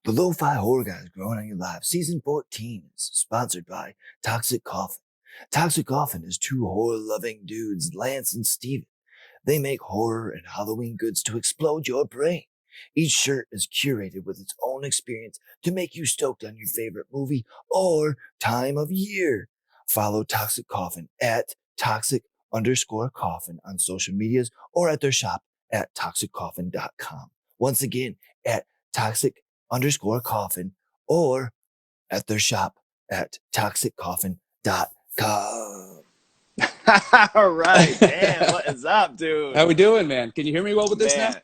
The Lo-Fi Horror Guys Growing on Your Life, Season 14 is sponsored by Toxic Coffin. Toxic Coffin is two horror-loving dudes, Lance and Steven. They make horror and Halloween goods to explode your brain. Each shirt is curated with its own experience to make you stoked on your favorite movie or time of year. Follow Toxic Coffin at toxic_coffin on social medias or at their shop at toxiccoffin.com. Once again, at toxic_coffin or at their shop at toxiccoffin.com. All right, man. What is up, dude? How we doing, man? Can you hear me well with this now? Man,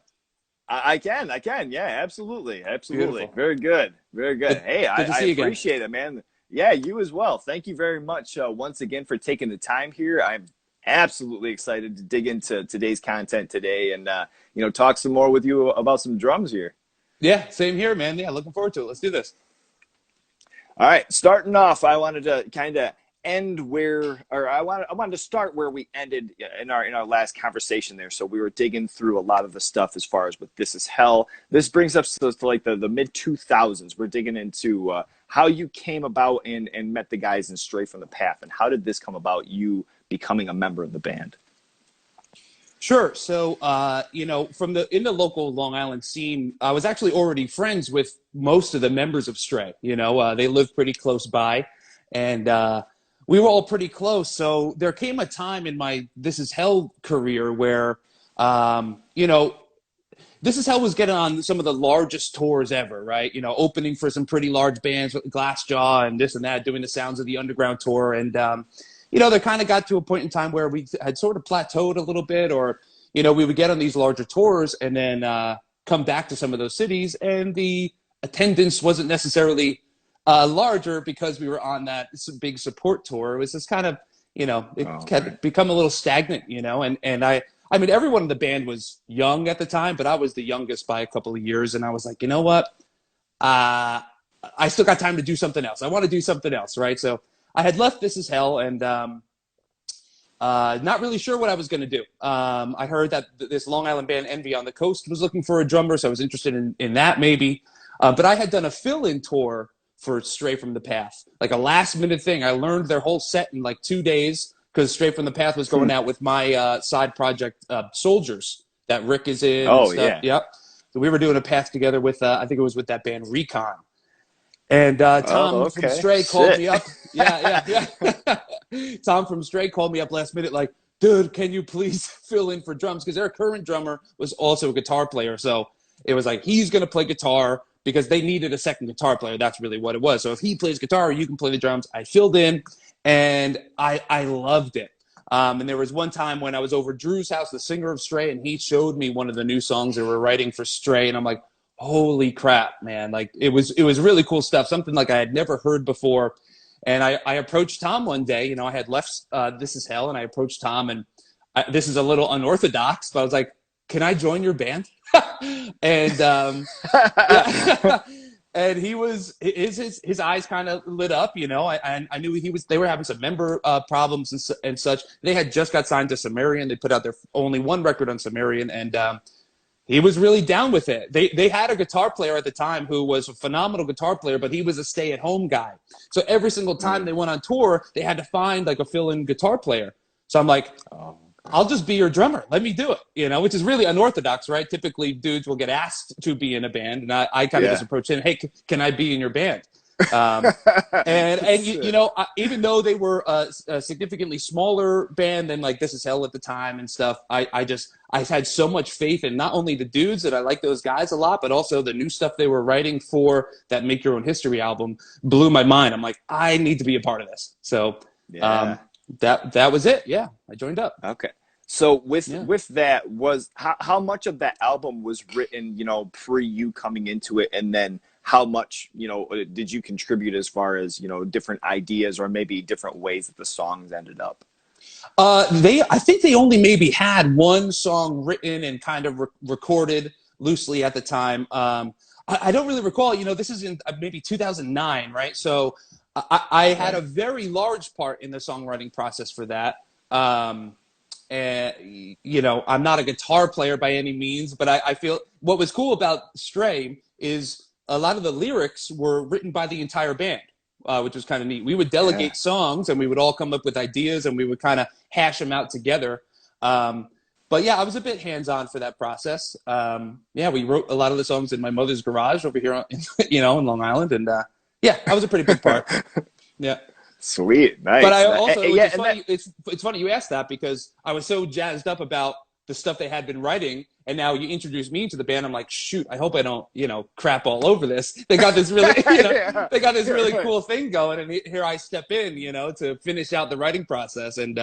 I can. Yeah, absolutely. Beautiful. Very good. Hey, Good to I see you again. appreciate it, man. Yeah, you as well. Thank you very much once again for taking the time here. I'm absolutely excited to dig into today's content today and talk some more with you about some drums here. Yeah, same here, man. Yeah, looking forward to it. Let's do this. All right, starting off, I wanted to kind of I wanted to start where we ended in our last conversation there. So we were digging through a lot of the stuff as far as what This Is Hell. This brings us to like the mid 2000s. We're digging into how you came about and met the guys in Stray from the Path, and how did this come about, you becoming a member of the band? Sure. So, from in the local Long Island scene, I was actually already friends with most of the members of Stray. They lived pretty close by, and we were all pretty close. So there came a time in my This Is Hell career where, This Is Hell was getting on some of the largest tours ever, right? Opening for some pretty large bands with Glassjaw and this and that, doing the Sounds of the Underground tour. And, they kind of got to a point in time where we had sort of plateaued a little bit, or, we would get on these larger tours and then come back to some of those cities, and the attendance wasn't necessarily larger because we were on that big support tour. It was just kind of, had become a little stagnant, and I mean, everyone in the band was young at the time, but I was the youngest by a couple of years. And I was like, you know what? I still got time to do something else. I want to do something else, right? So I had left This Is Hell and not really sure what I was going to do. I heard that this Long Island band, Envy on the Coast, was looking for a drummer, so I was interested in that maybe. But I had done a fill-in tour for Stray from the Path, like a last-minute thing. I learned their whole set in like 2 days, because Stray from the Path was going out with my side project, Soldiers, that Rick is in. Oh, and stuff. yeah. Yep. So we were doing a path together with, I think it was with that band Recon. And Tom from Stray called me up. Yeah. Tom from Stray called me up last minute like, dude, can you please fill in for drums? Because their current drummer was also a guitar player. So it was like, he's going to play guitar because they needed a second guitar player. That's really what it was. So if he plays guitar, you can play the drums. I filled in. And I loved it. And there was one time when I was over Drew's house, the singer of Stray, and he showed me one of the new songs they were writing for Stray. And I'm like, holy crap, man. Like, it was really cool stuff, something like I had never heard before. And I approached Tom one day. I had left This Is Hell, and I approached Tom. And this is a little unorthodox, but I was like, can I join your band? And and he was his eyes kind of lit up, I knew they were having some member problems and such. They had just got signed to Sumerian. They put out their only one record on Sumerian, and he was really down with it. They had a guitar player at the time who was a phenomenal guitar player, but he was a stay-at-home guy. So every single time they went on tour, they had to find like a fill-in guitar player. So I'm like, I'll just be your drummer. Let me do it, which is really unorthodox, right? Typically, dudes will get asked to be in a band, and I kind of just approach him, hey, can I be in your band? Even though they were a significantly smaller band than like This Is Hell at the time and stuff, I had so much faith in not only the dudes, that I like those guys a lot, but also the new stuff they were writing for that Make Your Own History album blew my mind. I'm like, I need to be a part of this. So that was it. Yeah, I joined up. Okay. So with that, was how much of that album was written, pre you coming into it, and then how much, did you contribute as far as, different ideas or maybe different ways that the songs ended up? I think they only maybe had one song written and kind of recorded loosely at the time. I don't really recall, this is in maybe 2009, right? So I had a very large part in the songwriting process for that. I'm not a guitar player by any means, but I feel what was cool about Stray is a lot of the lyrics were written by the entire band, which was kind of neat. We would delegate songs, and we would all come up with ideas, and we would kind of hash them out together. But yeah, I was a bit hands-on for that process. We wrote a lot of the songs in my mother's garage over here, in Long Island, and I was a pretty big part. Yeah. Sweet, nice. But I also, it's funny you asked that, because I was so jazzed up about the stuff they had been writing, and now you introduced me to the band. I'm like, shoot, I hope I don't, crap all over this. They got this really, they got this really cool thing going, and here I step in, to finish out the writing process, and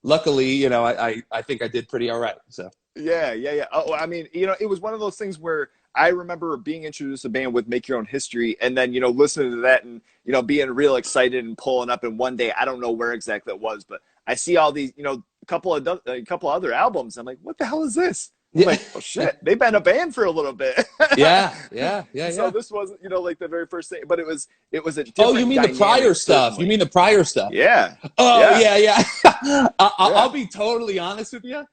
luckily, I think I did pretty all right. So. Yeah. Oh, I mean, it was one of those things where I remember being introduced to a band with Make Your Own History, and then, listening to that and, being real excited and pulling up. And one day, I don't know where exactly it was, but I see all these, a couple other albums. I'm like, what the hell is this? I'm like, oh shit, they've been a band for a little bit. Yeah. So this wasn't, like the very first thing, but it was a different. Oh, you mean the prior stuff? Certainly. You mean the prior stuff? Yeah. Oh, yeah. I'll be totally honest with you.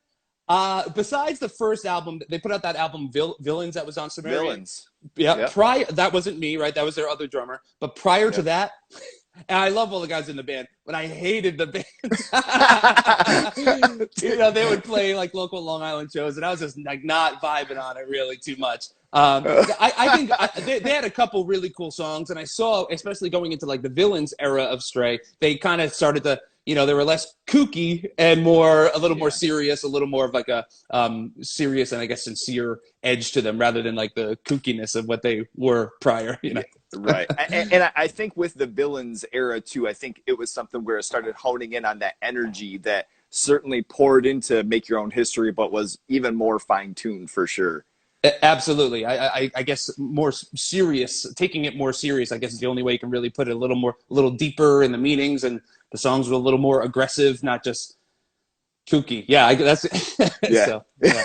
Besides the first album, they put out that album Villains that was on Snare. Villains. Yeah. That wasn't me, right? That was their other drummer. But prior to that, and I love all the guys in the band, but I hated the band. They would play like local Long Island shows, and I was just like not vibing on it really too much. I think they had a couple really cool songs, and I saw, especially going into like the Villains era of Stray, they kind of started to, they were less kooky and a little more serious, a little more of like a serious and I guess sincere edge to them, rather than like the kookiness of what they were prior. Right. And I think with the Villains era too, I think it was something where it started honing in on that energy that certainly poured into Make Your Own History, but was even more fine-tuned for sure. Absolutely. I guess more serious, taking it more serious, I guess is the only way you can really put it a little deeper in the meanings, and the songs were a little more aggressive, not just kooky. Yeah, that's yeah. So, yeah.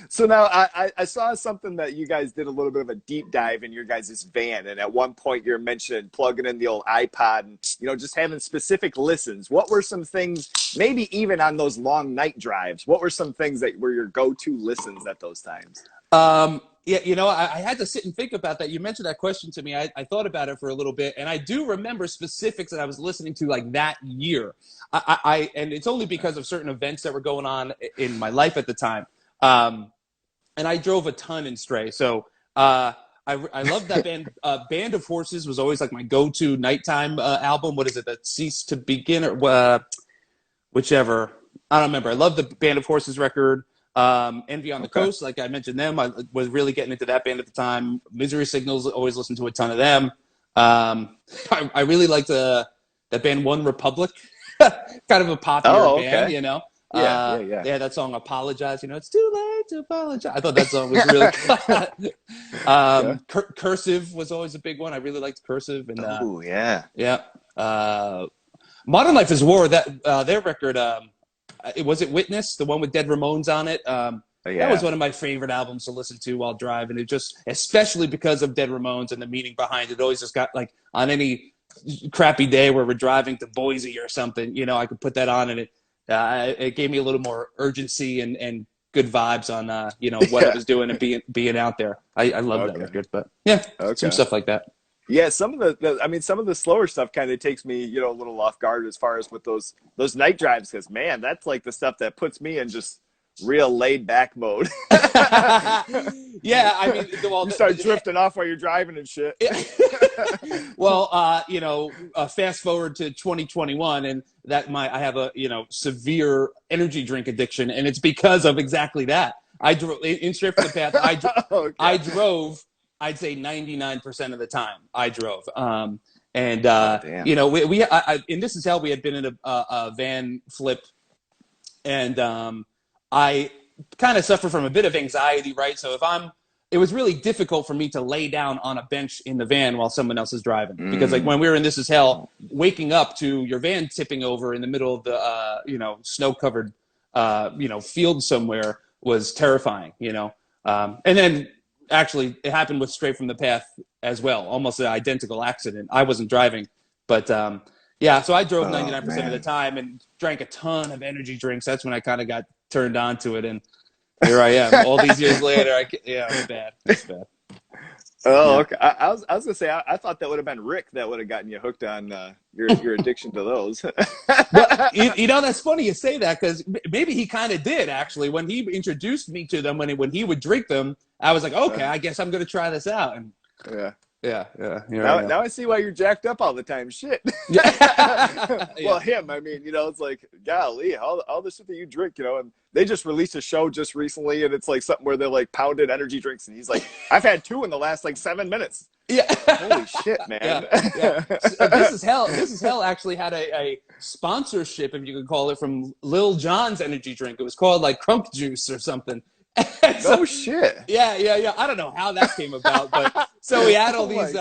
So now I saw something that you guys did a little bit of a deep dive in your guys' van, and at one point you're mentioning plugging in the old iPod and just having specific listens. What were some things, maybe even on those long night drives, what were some things that were your go-to listens at those times? Yeah, I had to sit and think about that. You mentioned that question to me. I thought about it for a little bit, and I do remember specifics that I was listening to like that year. And it's only because of certain events that were going on in my life at the time. And I drove a ton in Stray, so I loved that band. Band of Horses was always like my go-to nighttime album. What is it? That Cease to Begin, or whichever. I don't remember. I love the Band of Horses record. Envy on the Coast, like I mentioned them. I was really getting into that band at the time. Misery Signals, always listened to a ton of them. I really liked that band One Republic. Kind of a popular band, Yeah. They had that song Apologize, it's too late to apologize. I thought that song was really good. Cursive was always a big one. I really liked Cursive. And Modern Life is War, that their record, was it Witness, the one with Dead Ramones on it? That was one of my favorite albums to listen to while driving. It just, especially because of Dead Ramones and the meaning behind it, always just got like on any crappy day where we're driving to Boise or something, I could put that on, and it gave me a little more urgency and good vibes on what it was doing and being out there. I love that record, but some stuff like that. Yeah, some of the slower stuff kind of takes me, a little off guard as far as with those night drives, because man, that's like the stuff that puts me in just real laid back mode. Yeah, I mean, you start drifting off while you're driving and shit. Well, fast forward to 2021, and I have a severe energy drink addiction, and it's because of exactly that. I drove in Straight from the Path. I drove. I'd say 99% of the time I drove. We in This Is Hell, we had been in a van flip, and I kind of suffer from a bit of anxiety, right? So it was really difficult for me to lay down on a bench in the van while someone else is driving. Because like when we were in This Is Hell, waking up to your van tipping over in the middle of the, snow-covered, field somewhere was terrifying, And then actually it happened with Straight from the Path as well. Almost an identical accident. I wasn't driving, but so I drove 99% of the time and drank a ton of energy drinks. That's when I kind of got turned on to it, and here I am all these years later. It's bad. It's bad. Oh, okay. I was gonna say I thought that would have been Rick that would have gotten you hooked on your addiction to those. Well, that's funny you say that, because maybe he kind of did, actually. When he introduced me to them, when he would drink them, I was like, okay, I guess I'm gonna try this out. And yeah. Now I see why you're jacked up all the time. Shit. Yeah. Well, him. I mean, it's like, golly, all the shit that you drink, and they just released a show just recently, and it's like something where they're like pounded energy drinks, and he's like, I've had 2 in the last like 7 minutes. Yeah. Holy shit, man. Yeah. This is hell actually had a sponsorship, if you could call it, from Lil Jon's energy drink. It was called like Crunk Juice or something. No shit. Yeah. I don't know how that came about, but so we had all these,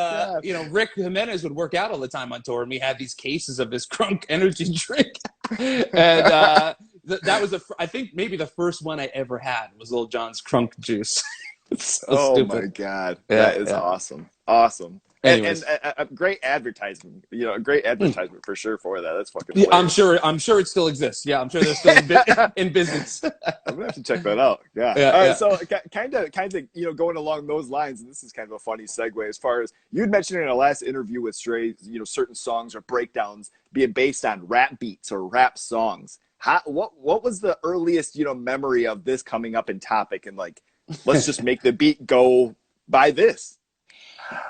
Rick Jimenez would work out all the time on tour, and we had these cases of this Crunk energy drink, and that was I think maybe the first one I ever had was Lil Jon's Crunk Juice. So stupid. My God, that is awesome. And great advertising. A great advertisement for sure for that. That's fucking hilarious. I'm sure it still exists. Yeah, I'm sure they're still in business. I'm gonna have to check that out. Yeah. All right. So kind of going along those lines, and this is kind of a funny segue as far as you'd mentioned in a last interview with Stray, certain songs or breakdowns being based on rap beats or rap songs. What was the earliest memory of this coming up in topic, and like, let's just make the beat go by this?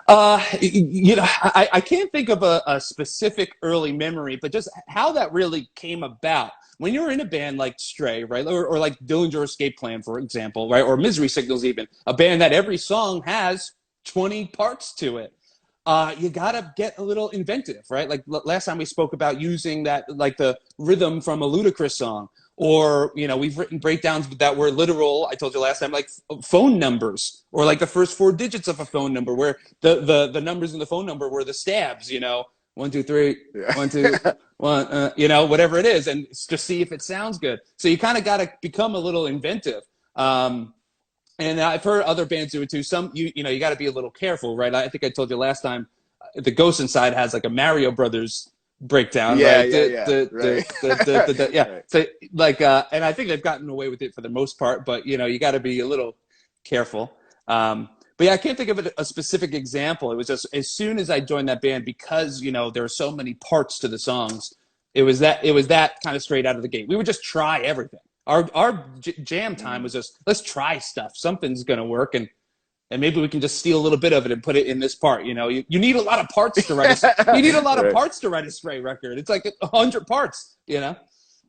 I can't think of a specific early memory, but just how that really came about. When you're in a band like Stray, right, or like Dillinger Escape Plan, for example, right, or Misery Signals, even a band that every song has 20 parts to it. You gotta get a little inventive, right? Like last time we spoke about using that, like the rhythm from a Ludacris song. Or, we've written breakdowns that were literal, I told you last time, like phone numbers, or like the first 4 digits of a phone number, where the numbers in the phone number were the stabs, 1, 2, 3, 1, 2, 1, whatever it is, and just see if it sounds good. So you kind of got to become a little inventive. And I've heard other bands do it too. Some, you got to be a little careful, right? I think I told you last time, the Ghost Inside has like a Mario Brothers breakdown, right? Right. So like, and I think they've gotten away with it for the most part, but you got to be a little careful. But yeah, I can't think of a specific example. It was just as soon as I joined that band, because there are so many parts to the songs. It was that kind of straight out of the gate. We would just try everything. Our jam time was just, let's try stuff. Something's gonna work, and maybe we can just steal a little bit of it and put it in this part. You need a lot of parts to write. You need a lot of parts to write a Stray record. It's like 100 parts.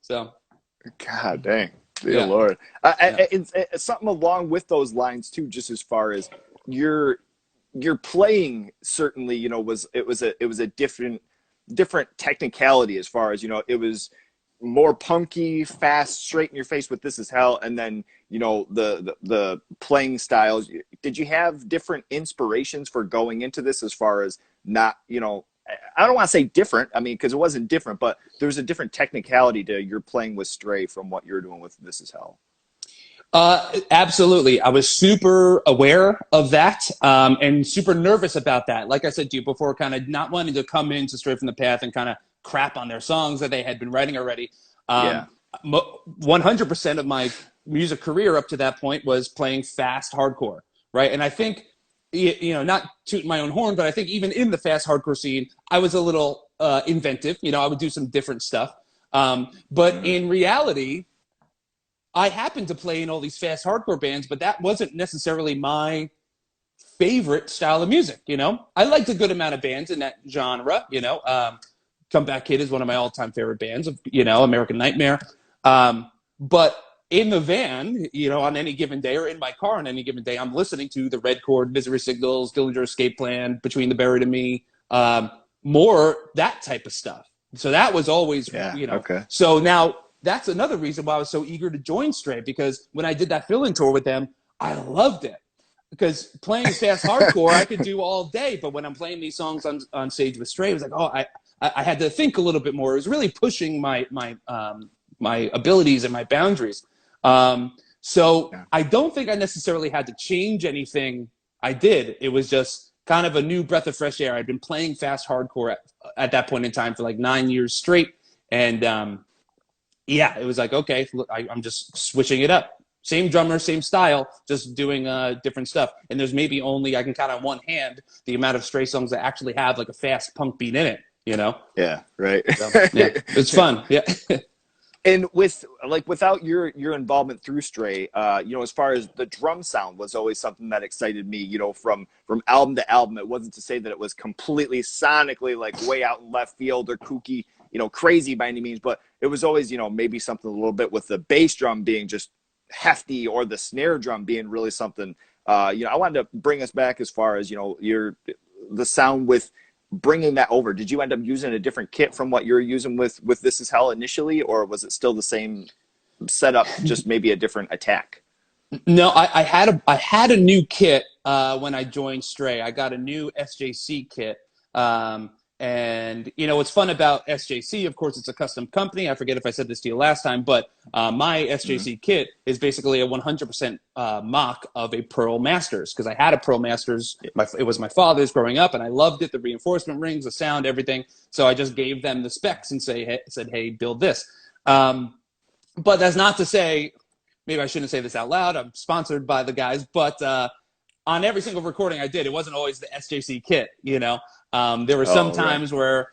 So. God dang, dear Lord. It's something along with those lines too. Just as far as your playing, certainly, it was a different technicality as far as it was more punky, fast, straight in your face with This Is Hell, and then the playing styles. Did you have different inspirations for going into this, as far as not I don't want to say different, I mean, because it wasn't different, but there was a different technicality to your playing with Stray from what you're doing with This Is Hell? Absolutely. I was super aware of that, and super nervous about that. Like I said to you before, kind of not wanting to come into Stray from the Path and kind of crap on their songs that they had been writing already. 100% of my music career up to that point was playing fast hardcore, right? And I think, not tooting my own horn, but I think even in the fast hardcore scene, I was a little inventive. I would do some different stuff. But in reality, I happened to play in all these fast hardcore bands, but that wasn't necessarily my favorite style of music. I liked a good amount of bands in that genre. Comeback Kid is one of my all-time favorite bands, American Nightmare. But in the van, on any given day, or in my car on any given day, I'm listening to the Red Chord, Misery Signals, Dillinger Escape Plan, Between the Buried and Me, more that type of stuff. So that was always, Okay. So now that's another reason why I was so eager to join Stray, because when I did that fill-in tour with them, I loved it. Because playing fast hardcore, I could do all day, but when I'm playing these songs on stage with Stray, it was like, I had to think a little bit more. It was really pushing my abilities and my boundaries. So I don't think I necessarily had to change anything I did. It was just kind of a new breath of fresh air. I'd been playing fast hardcore at that point in time for like 9 years straight. And it was like, okay, look, I'm just switching it up. same drummer, same style, just doing different stuff. And there's maybe only, I can count on one hand the amount of Stray songs that actually have like a fast punk beat in it, you know? Yeah, right. So, yeah, it's fun. Yeah. And without your involvement through Stray, as far as the drum sound was always something that excited me, from album to album. It wasn't to say that it was completely sonically like way out in left field or kooky, crazy by any means, but it was always, maybe something a little bit with the bass drum being just hefty or the snare drum being really something. I wanted to bring us back as far as, the sound with bringing that over. Did you end up using a different kit from what you were using with This Is Hell initially, or was it still the same setup, just maybe a different attack? No, I had a new kit when I joined Stray. I got a new SJC kit. And what's fun about SJC, of course, it's a custom company. I forget if I said this to you last time, but my SJC kit is basically a 100% mock of a Pearl Masters, because I had a Pearl Masters. It was my father's growing up, and I loved it, the reinforcement rings, the sound, everything. So I just gave them the specs and said, hey, build this. But that's not to say, maybe I shouldn't say this out loud, I'm sponsored by the guys, but on every single recording I did, it wasn't always the SJC kit, There were some times where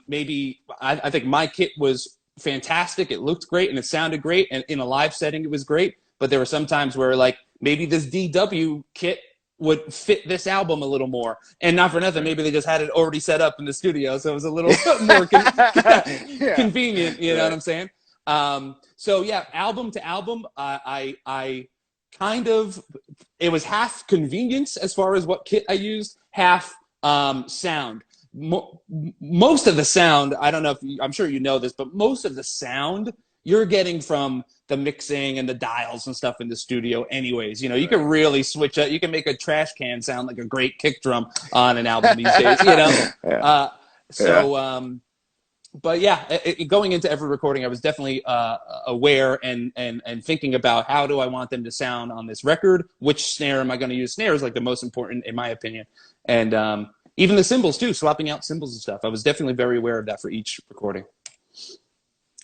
maybe I think my kit was fantastic. It looked great and it sounded great. And in a live setting, it was great. But there were some times where like maybe this DW kit would fit this album a little more. And not for nothing, maybe they just had it already set up in the studio. So it was a little more convenient, you know what I'm saying? So yeah, album to album, I kind of, it was half convenience as far as what kit I used, half sound. Most of the sound, I don't know if I'm sure you know this, but most of the sound you're getting from the mixing and the dials and stuff in the studio anyways. You can really switch up. You can make a trash can sound like a great kick drum on an album these days, But yeah, going into every recording, I was definitely aware and thinking about how do I want them to sound on this record? Which snare am I going to use? Snare is like the most important in my opinion. And even the cymbals too, swapping out cymbals and stuff. I was definitely very aware of that for each recording.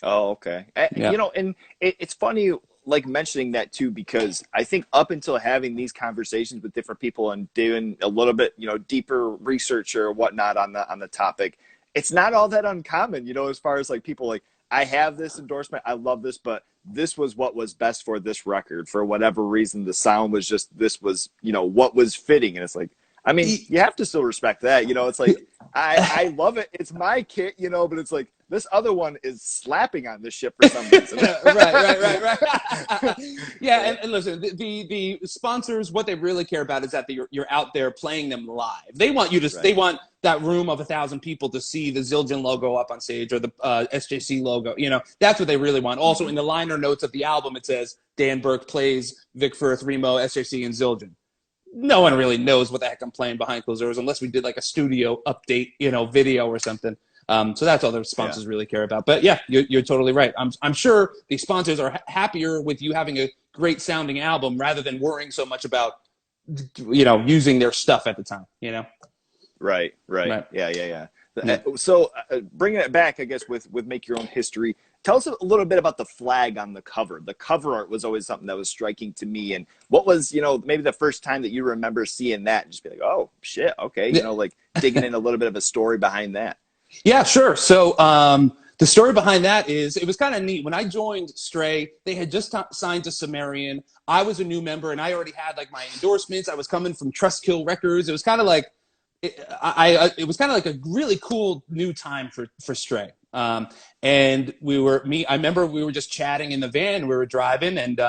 Oh, okay. Yeah. And it's funny, like mentioning that too, because I think up until having these conversations with different people and doing a little bit, deeper research or whatnot on the topic, it's not all that uncommon, as far as like people like, I have this endorsement, I love this, but this was what was best for this record. For whatever reason, the sound was just, this was, what was fitting. And it's like, I mean, you have to still respect that, it's like, I love it. It's my kit, but it's like, this other one is slapping on this shit for some reason. Right. Yeah, and listen, the sponsors, what they really care about is that you're out there playing them live. They want you to, they want that room of 1,000 people to see the Zildjian logo up on stage or the SJC logo. That's what they really want. Also, in the liner notes of the album, it says Dan Bourke plays Vic Firth, Remo, SJC, and Zildjian. No one really knows what the heck I'm playing behind closed doors unless we did like a studio update, video or something. So that's all the sponsors really care about. But yeah, you're totally right. I'm sure the sponsors are happier with you having a great sounding album rather than worrying so much about, using their stuff at the time, Right. Yeah. So bringing it back, I guess, with Make Your Own History, tell us a little bit about the flag on the cover. The cover art was always something that was striking to me. And what was, maybe the first time that you remember seeing that and just be like, oh, shit, okay, like digging in a little bit of a story behind that. Yeah, sure. So the story behind that is it was kind of neat. When I joined Stray, they had just signed to Sumerian. I was a new member, and I already had like my endorsements. I was coming from Trustkill Records. It was kind of like it was kind of like a really cool new time for Stray. And I remember we were just chatting in the van. We were driving, and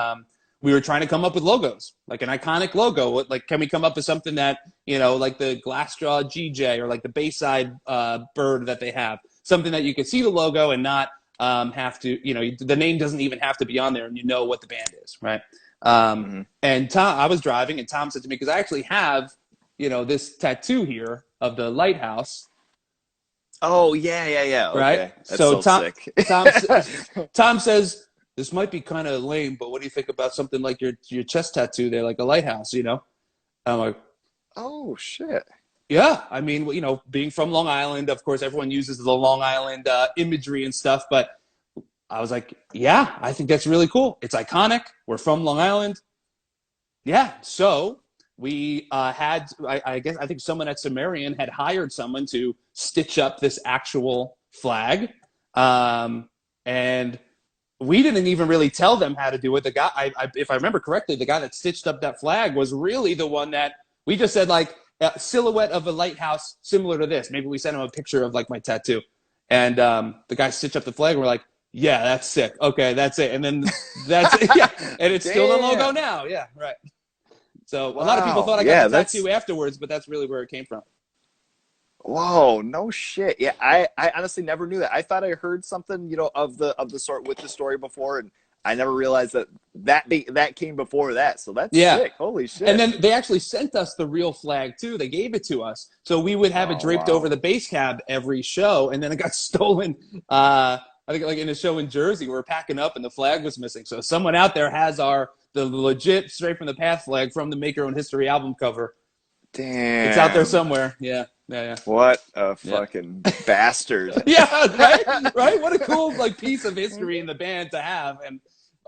we were trying to come up with logos, like an iconic logo. Like, can we come up with something that, like the Glassjaw GJ or like the Bayside bird that they have, something that you could see the logo and not have to, the name doesn't even have to be on there and what the band is, right? And Tom, I was driving and Tom said to me, because I actually have, this tattoo here of the lighthouse. Oh, yeah. Okay. Right? That's so sick. Tom says, this might be kind of lame, but what do you think about something like your chest tattoo there, like a lighthouse, I'm like, oh, shit. Yeah. I mean, being from Long Island, of course, everyone uses the Long Island imagery and stuff, but I was like, yeah, I think that's really cool. It's iconic. We're from Long Island. Yeah. So we I think someone at Sumerian had hired someone to stitch up this actual flag. And we didn't even really tell them how to do it. The guy, if I remember correctly, the guy that stitched up that flag was really the one that we just said, like, a silhouette of a lighthouse similar to this. Maybe we sent him a picture of, like, my tattoo. And the guy stitched up the flag, and we're like, yeah, that's sick. Okay, that's it. And then that's it. Yeah. And it's still the logo now. Yeah, right. So a lot of people thought I got the tattoo afterwards, but that's really where it came from. Whoa, no shit. Yeah, I honestly never knew that. I thought I heard something, of the sort with the story before, and I never realized that came before that. So that's sick. Holy shit. And then they actually sent us the real flag too. They gave it to us. So we would have it draped over the bass cab every show, and then it got stolen. I think like in a show in Jersey, we were packing up and the flag was missing. So someone out there has the legit Straight from the Path flag from the Make Your Own History album cover. Damn. It's out there somewhere. Yeah. What a fucking bastard. Yeah, right? What a cool piece of history in the band to have. And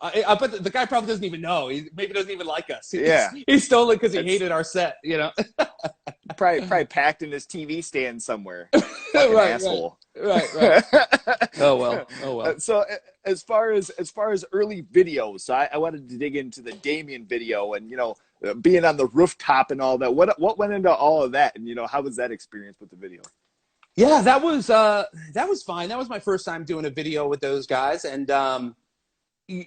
I bet the guy probably doesn't even know. He maybe doesn't even like us. He stole it because he hated our set, Probably packed in his TV stand somewhere. Fucking asshole. Right. Oh well. So as far as early videos, so I wanted to dig into the Damien video and being on the rooftop and all that. What went into all of that, and how was that experience with the video? Yeah, that was fine. That was my first time doing a video with those guys, and it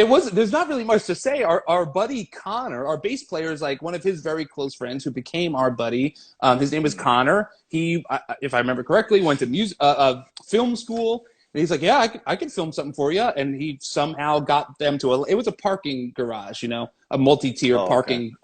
wasn't. There's not really much to say. Our buddy Connor, our bass player, is like one of his very close friends who became our buddy. His name was Connor. He, if I remember correctly, went to film school. And he's like, yeah, I can film something for you. And he somehow got them it was a parking garage, a multi-tier parking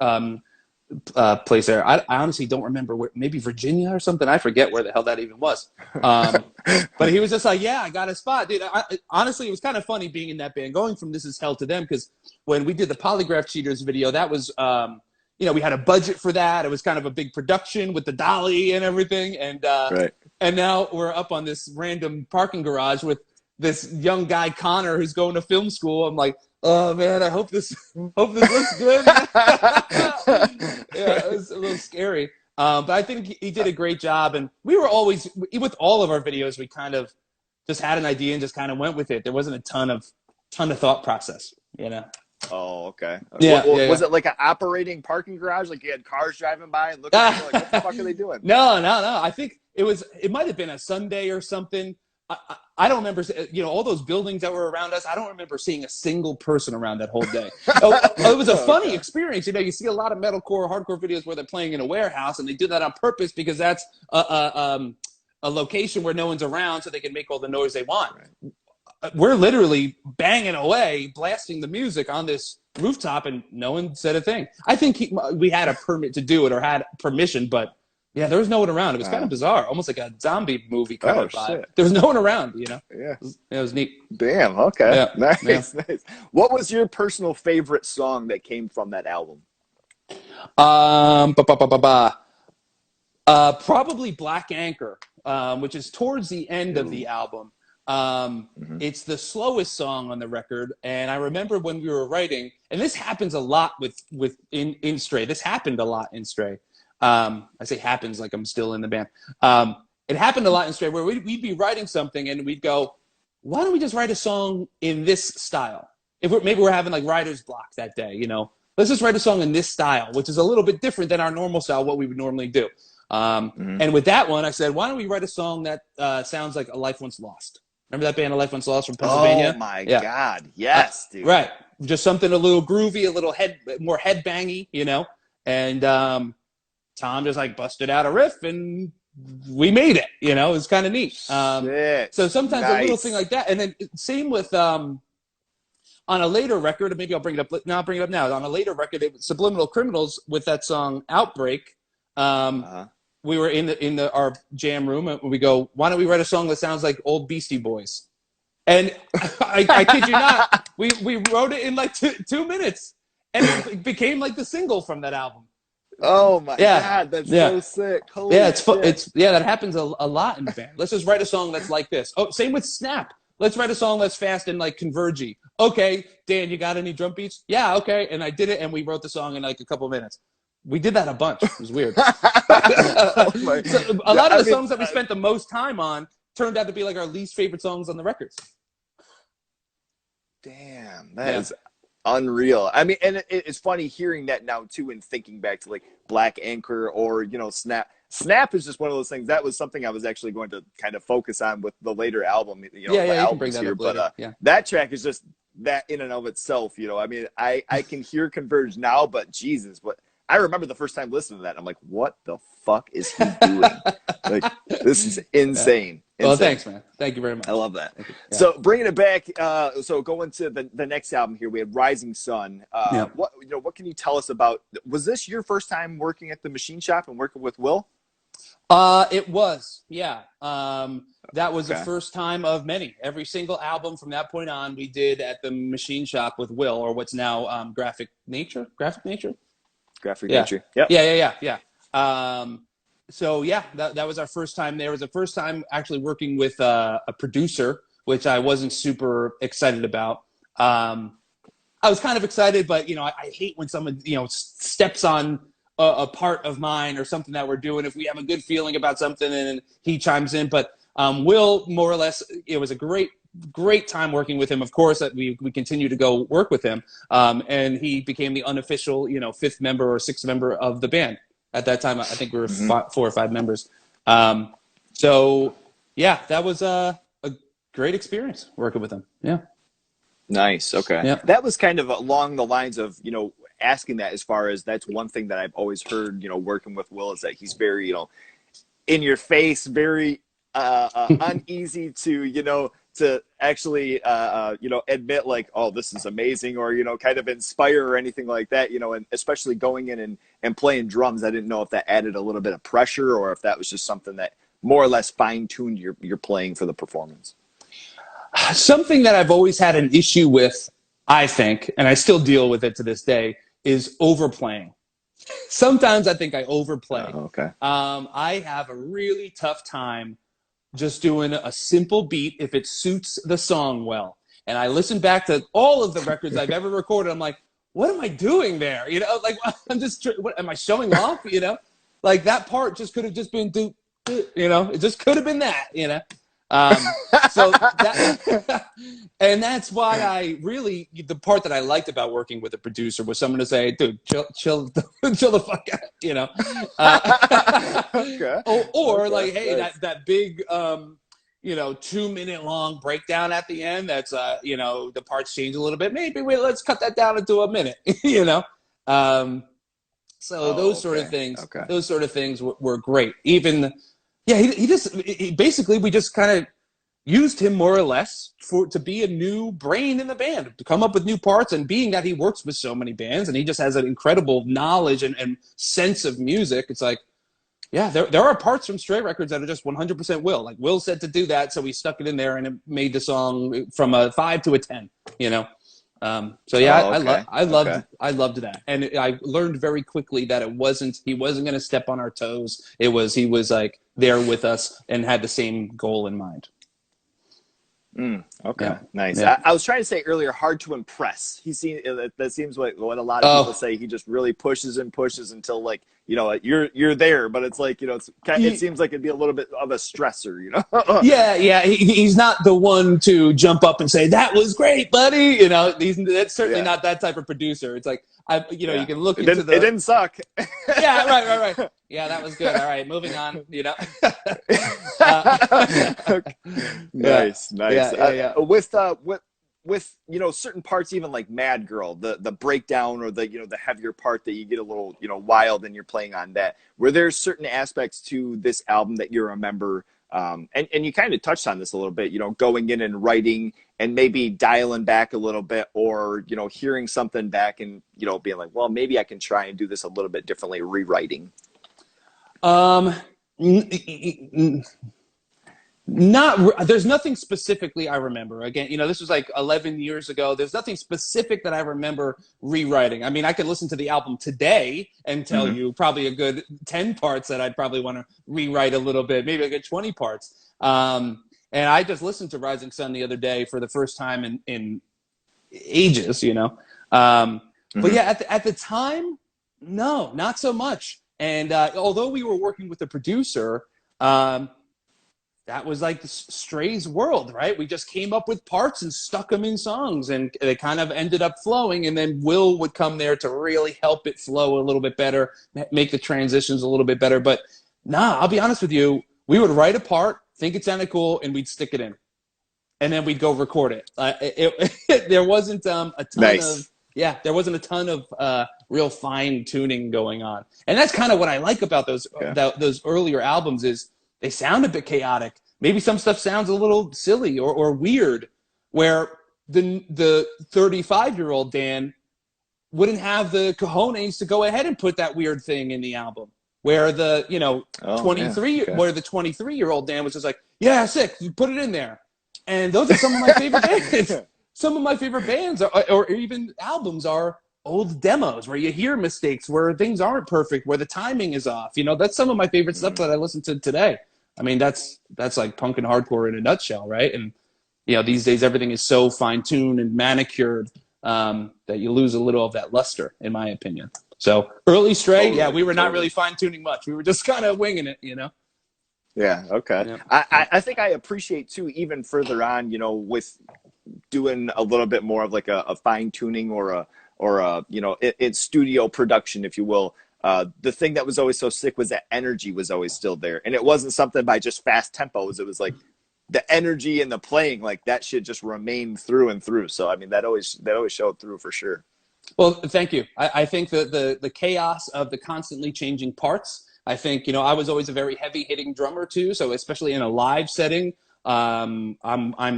place there. I honestly don't remember where, maybe Virginia or something. I forget where the hell that even was. But he was just like, yeah, I got a spot. Dude, honestly, it was kind of funny being in that band, going from This Is Hell to them, because when we did the Polygraph Cheaters video, that was, we had a budget for that. It was kind of a big production with the dolly and everything. And and now we're up on this random parking garage with this young guy, Connor, who's going to film school. I'm like, oh man, I hope this looks good. Yeah, it was a little scary. But I think he did a great job. And we were always, with all of our videos, we kind of just had an idea and just kind of went with it. There wasn't a ton of thought process, Oh, okay. Yeah, was it like an operating parking garage? Like you had cars driving by and looking at you like, what the fuck are they doing? No. I think it might have been a Sunday or something. I don't remember, all those buildings that were around us. I don't remember seeing a single person around that whole day. It was a funny experience. You see a lot of metalcore, hardcore videos where they're playing in a warehouse, and they do that on purpose because that's a location where no one's around, so they can make all the noise they want. Right. We're literally banging away, blasting the music on this rooftop, and no one said a thing. I think we had a permit to do it or had permission, but yeah, there was no one around. It was kind of bizarre, almost like a zombie movie kind of vibe. Shit. There was no one around, Yeah. It was neat. Damn, okay. Yeah. Nice. What was your personal favorite song that came from that album? Probably Black Anchor, which is towards the end of the album. It's the slowest song on the record, and I remember when we were writing, and this happens a lot in Stray. This happened a lot in Stray. I say happens like I'm still in the band. It happened a lot in Stray where we'd be writing something and we'd go, why don't we just write a song in this style? Maybe we're having like writer's block that day, let's just write a song in this style, which is a little bit different than our normal style, what we would normally do. And with that one, I said, why don't we write a song that sounds like A Life Once Lost? Remember that band, A Life Once Lost, from Pennsylvania? Oh my God, yes, dude. Right, just something a little groovy, a little more headbangy, And Tom just busted out a riff, and we made it. It was kind of neat. So sometimes a little thing like that, and then same with on a later record. Maybe I'll bring it up. No, I'll bring it up now. On a later record, it was Subliminal Criminals with that song "Outbreak." We were in our jam room, and we go, why don't we write a song that sounds like old Beastie Boys? And I kid you not, we wrote it in like 2 minutes, and it became like the single from that album. Oh my God, that's so sick. Holy shit. That happens a lot in the band. Let's just write a song that's like this. Oh, same with Snap. Let's write a song that's fast and like convergy. Okay, Dan, you got any drum beats? Yeah, okay. And I did it, and we wrote the song in like a couple minutes. We did that a bunch. It was weird. So a lot of the songs that we spent the most time on turned out to be like our least favorite songs on the records. Damn, that is unreal. I mean, and it's funny hearing that now too, and thinking back to like Black Anchor or Snap. Snap is just one of those things. That was something I was actually going to kind of focus on with the later album. You can bring that up later. But that track is just that in and of itself. I mean, I can hear Converge now, but Jesus, what I remember the first time listening to that, I'm like, what the fuck is he doing? Like, this is insane. Well, thanks, man. Thank you very much. I love that. So bringing it back, so going to the next album here, we had Rising Sun. What can you tell us about? Was this your first time working at the machine shop and working with Will? It was, yeah. That was the first time of many. Every single album from that point on, we did at the machine shop with Will, or what's now Graphic Nature. Graphic Nature. Yep. Yeah. So yeah, that was our first time there. It was the first time actually working with a producer, which I wasn't super excited about. I was kind of excited, but I hate when someone steps on a part of mine or something that we're doing. If we have a good feeling about something and he chimes in, but Will, more or less, it was a great time working with him. Of course, that we continue to go work with him, and he became the unofficial fifth member or sixth member of the band. At that time, I think we were 4 or 5 members. So yeah, that was a great experience working with him. Yeah. Nice. Okay. Yeah. That was kind of along the lines of asking that, as far as that's one thing that I've always heard working with Will, is that he's very in your face, very uneasy to actually admit like, oh, this is amazing, or kind of inspire or anything like that, and especially going in and playing drums. I didn't know if that added a little bit of pressure, or if that was just something that more or less fine-tuned your playing for the performance. Something that I've always had an issue with, I think, and I still deal with it to this day, is overplaying. Sometimes I think I overplay. Oh, okay. I have a really tough time just doing a simple beat if it suits the song well. And I listen back to all of the records I've ever recorded. I'm like, what am I doing there? Like, I'm just, what am I showing off? Like that part just could have just been, it just could have been that, so that, and that's why I really, the part that I liked about working with a producer was someone to say, dude, chill the fuck out, Okay. Or like, hey, that big, 2-minute long breakdown at the end. That's, the parts change a little bit. Maybe let's cut that down into a minute, So those sort of things, were great. Even, he basically, we just kind of used him more or less to be a new brain in the band, to come up with new parts. And being that he works with so many bands and he just has an incredible knowledge and sense of music, it's like, yeah, there are parts from Stray Records that are just 100% Will. Like, Will said to do that, so we stuck it in there, and it made the song from a 5 to a 10. So yeah, I loved that, and I learned very quickly that he wasn't going to step on our toes. He was like there with us and had the same goal in mind. Okay, yeah. Nice. Yeah. I was trying to say earlier, hard to impress. That seems like what a lot of people say. He just really pushes and pushes until like you're there, but it's like it seems like it'd be a little bit of a stressor, Yeah. He's not the one to jump up and say that was great, buddy. That's certainly not that type of produder. It's like you can look into it didn't suck. Yeah, right. Yeah, that was good. All right, moving on. Nice. Yeah. With certain parts, even like Mad Girl, the breakdown, or the heavier part that you get a little wild and you're playing on that. Were there certain aspects to this album that you remember? And you kind of touched on this a little bit, going in and writing and maybe dialing back a little bit, or hearing something back and being like, well, maybe I can try and do this a little bit differently, rewriting. There's nothing specifically I remember. Again, this was like 11 years ago. There's nothing specific that I remember rewriting. I mean, I could listen to the album today and tell you probably a good 10 parts that I'd probably want to rewrite a little bit, maybe a good 20 parts. And I just listened to Rising Sun the other day for the first time in ages, But yeah, at the time, no, not so much. And although we were working with the producer, that was like the Stray's world, right? We just came up with parts and stuck them in songs, and they kind of ended up flowing. And then Will would come there to really help it flow a little bit better, make the transitions a little bit better. But I'll be honest with you, we would write a part, think it sounded cool, and we'd stick it in, and then we'd go record it. There wasn't a ton of there wasn't a ton of real fine tuning going on, and that's kind of what I like about those earlier albums is. They sound a bit chaotic. Maybe some stuff sounds a little silly or weird, where the 35-year-old Dan wouldn't have the cojones to go ahead and put that weird thing in the album. Where the 23-year-old Dan was just like, yeah, sick, you put it in there. And those are some of my favorite bands. Some of my favorite bands or even albums are old demos where you hear mistakes, where things aren't perfect, where the timing is off. That's some of my favorite stuff that I listen to today. I mean, that's like punk and hardcore in a nutshell, right? And these days everything is so fine-tuned and manicured that you lose a little of that luster, in my opinion. So early Stray, we were not really fine-tuning much. We were just kind of winging it, Yeah. Okay. Yeah. I think I appreciate too, even further on, with doing a little bit more of like a fine-tuning or a it's studio production, if you will. The thing that was always so sick was that energy was always still there. And it wasn't something by just fast tempos. It was like the energy and the playing, like that shit just remained through and through. So, I mean, that always showed through for sure. Well, thank you. I think the chaos of the constantly changing parts, I think, I was always a very heavy hitting drummer too. So especially in a live setting, I'm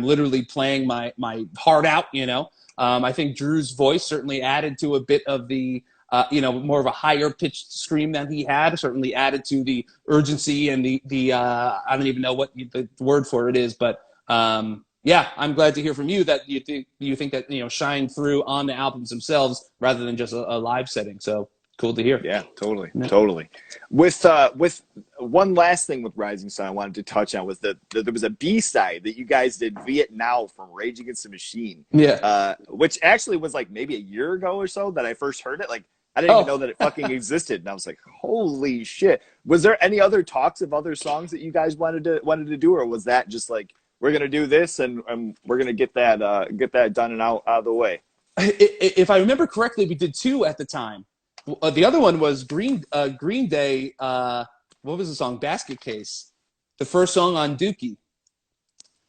literally playing my heart out, I think Drew's voice certainly added to a bit of the, more of a higher pitched scream than he had, certainly added to the urgency and the I don't even know what the word for it is, but I'm glad to hear from you that you think that, shine through on the albums themselves rather than just a live setting. So cool to hear. Yeah, totally. Totally. With one last thing with Rising Sun I wanted to touch on was that there was a B-side that you guys did, Vietnam from Rage Against the Machine. Yeah. Which actually was like maybe a year ago or so that I first heard it. Like, I didn't even know that it fucking existed. And I was like, holy shit. Was there any other talks of other songs that you guys wanted to do, or was that just like, we're going to do this and we're going to get that done and out of the way? If I remember correctly, we did two at the time. The other one was Green Day. What was the song? Basket Case. The first song on Dookie.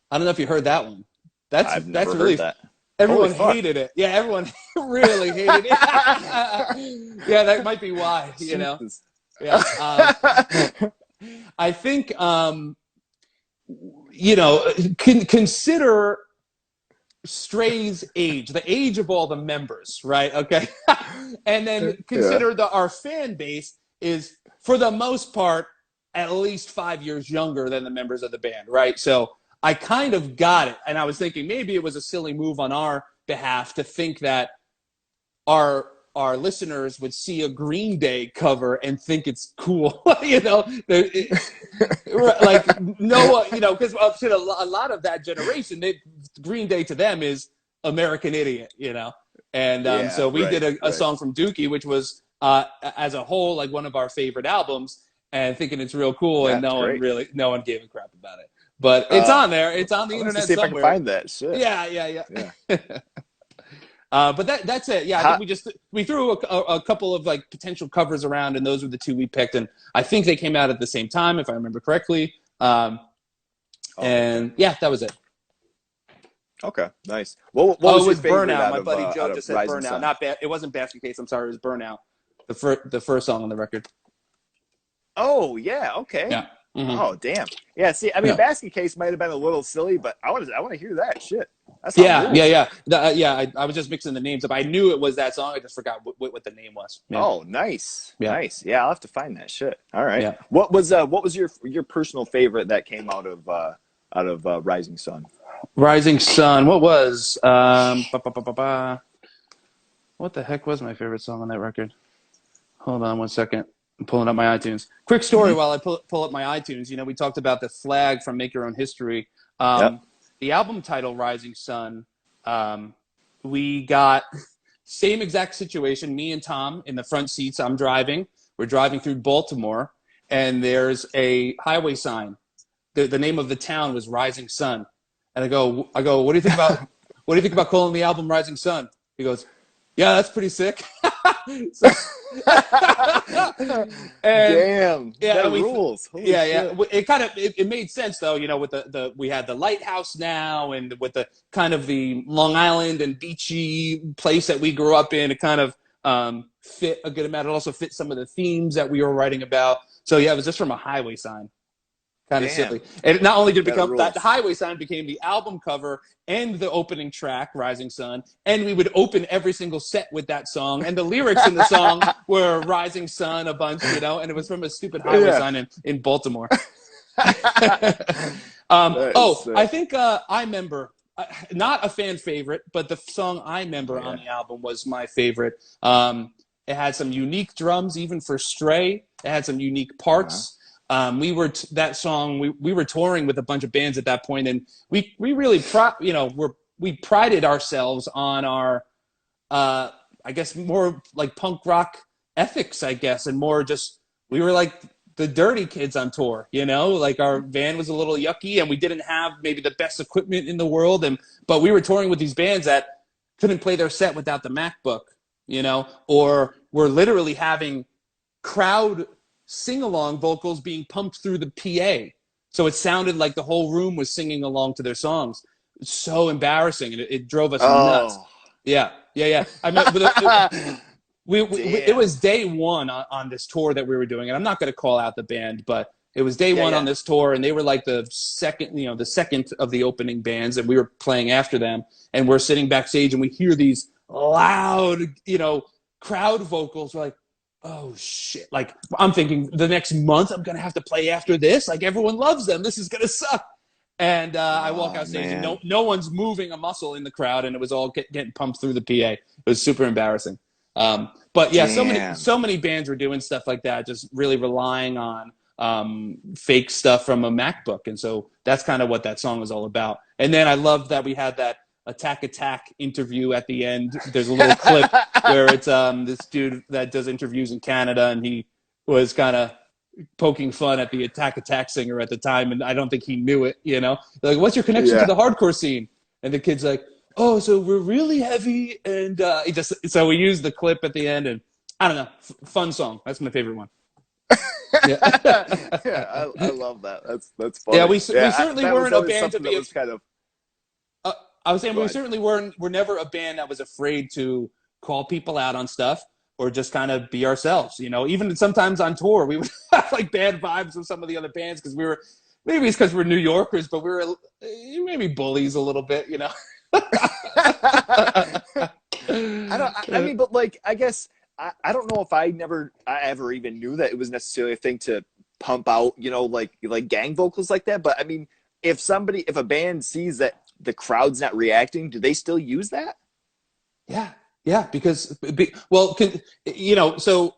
I don't know if you heard that one. I've never really heard that. Everyone hated it. Yeah, everyone really hated it. Yeah, that might be why, Yeah. I think, consider Stray's age, the age of all the members, right? Okay. And then consider our fan base is, for the most part, at least 5 years younger than the members of the band, right? So I kind of got it. And I was thinking maybe it was a silly move on our behalf to think that our listeners would see a Green Day cover and think it's cool, because a lot of that generation, Green Day to them is American Idiot, and so we did a song from Dookie, which was as a whole like one of our favorite albums, and thinking it's real cool, and no one gave a crap about it. But it's on there. It's on the internet see somewhere. If I can find that shit. Yeah. But that's it. Yeah, I think we threw a couple of like potential covers around, and those were the two we picked. And I think they came out at the same time, if I remember correctly. That was it. Okay, nice. What was it was your Burnout. My buddy Joe just said Rising Burnout. Sun? Not bad. It wasn't Basket Case. I'm sorry. It was Burnout. The first song on the record. Oh yeah. Okay. Yeah. Mm-hmm. Oh damn. Yeah. See, I mean, Basket Case might have been a little silly, but I want to hear that shit. I was just mixing the names up. I knew it was that song. I just forgot what the name was. Yeah. Oh, nice. Yeah. Nice. Yeah, I'll have to find that shit. All right. Yeah. What was your personal favorite that came out of out of Rising Sun? Rising Sun. What was? What the heck was my favorite song on that record? Hold on one second. I'm pulling up my iTunes. Quick story while I pull up my iTunes. You know, we talked about the flag from Make Your Own History. Yep. The album title, Rising Sun, we got same exact situation. Me and Tom in the front seats. I'm driving. We're driving through Baltimore, and there's a highway sign. The name of the town was Rising Sun. And I go, what do you think about calling the album Rising Sun? He goes, yeah, that's pretty sick. So, damn, yeah, that rules. Holy shit. It kind of it made sense though, you know, with the we had the lighthouse now, and with the kind of the Long Island and beachy place that we grew up in, it kind of fit a good amount. It also fit some of the themes that we were writing about. So yeah, it was just from a highway sign. Kind of silly. And not only did it become that, the highway sign became the album cover and the opening track, Rising Sun, and we would open every single set with that song, and the lyrics in the song were Rising Sun a bunch, you know, and it was from a stupid highway sign in Baltimore. I think I Remember, not a fan favorite, but the song I Remember on the album was my favorite. It had some unique drums, even for Stray. It had some unique parts. We were that song. We were touring with a bunch of bands at that point, and we really we prided ourselves on our I guess more like punk rock ethics, I guess, and more just we were like the dirty kids on tour, you know, like our van was a little yucky and we didn't have maybe the best equipment in the world, but we were touring with these bands that couldn't play their set without the MacBook, you know, or we're literally having crowd sing-along vocals being pumped through the PA. So it sounded like the whole room was singing along to their songs. It's so embarrassing, and it drove us nuts. Yeah. I mean, it was day one on this tour that we were doing, and I'm not going to call out the band, but it was day one on this tour, and they were like the second of the opening bands, and we were playing after them, and we're sitting backstage, and we hear these loud, you know, crowd vocals. We're like, oh shit, like I'm thinking the next month I'm gonna have to play after this, like everyone loves them, this is gonna suck. And I walk out stage and no one's moving a muscle in the crowd, and it was all getting pumped through the PA. It was super embarrassing. But yeah, so many bands were doing stuff like that, just really relying on fake stuff from a MacBook, and so that's kind of what that song was all about. And then I loved that we had that Attack interview at the end. There's a little clip where it's this dude that does interviews in Canada, and he was kind of poking fun at the Attack singer at the time, and I don't think he knew it, you know. They're like, what's your connection to the hardcore scene? And the kid's like, oh, so we're really heavy, and so we used the clip at the end, and I don't know, fun song. That's my favorite one. I love that. That's funny. Yeah, we certainly weren't a band to be kind of. I was saying we're never a band that was afraid to call people out on stuff or just kind of be ourselves, you know. Even sometimes on tour, we would have like bad vibes with some of the other bands because maybe it's because we're New Yorkers, but we were maybe bullies a little bit, you know. I mean, but like, I guess I don't know if I ever even knew that it was necessarily a thing to pump out, you know, like gang vocals like that. But I mean, if a band sees that the crowd's not reacting, do they still use that? Yeah, because you know, so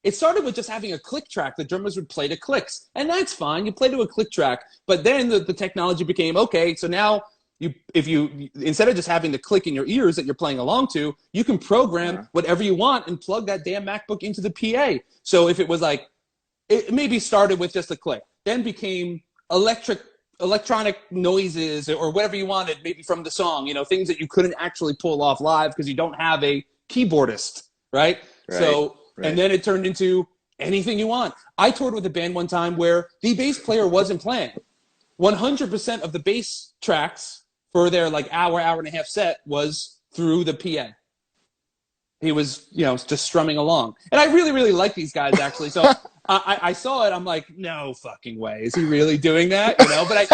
it started with just having a click track. The drummers would play to clicks, and that's fine. You play to a click track, but then the technology became okay. So now if you instead of just having the click in your ears that you're playing along to, you can program whatever you want and plug that damn MacBook into the PA. So if it was like, it maybe started with just a click, then became electronic noises or whatever you wanted, maybe from the song, you know, things that you couldn't actually pull off live because you don't have a keyboardist, right? And then it turned into anything you want. I toured with a band one time where the bass player wasn't playing. 100% of the bass tracks for their like hour and a half set was through the PA. He was, you know, just strumming along. And I really, really like these guys, actually. So I saw it. I'm like, no fucking way. Is he really doing that? You know, but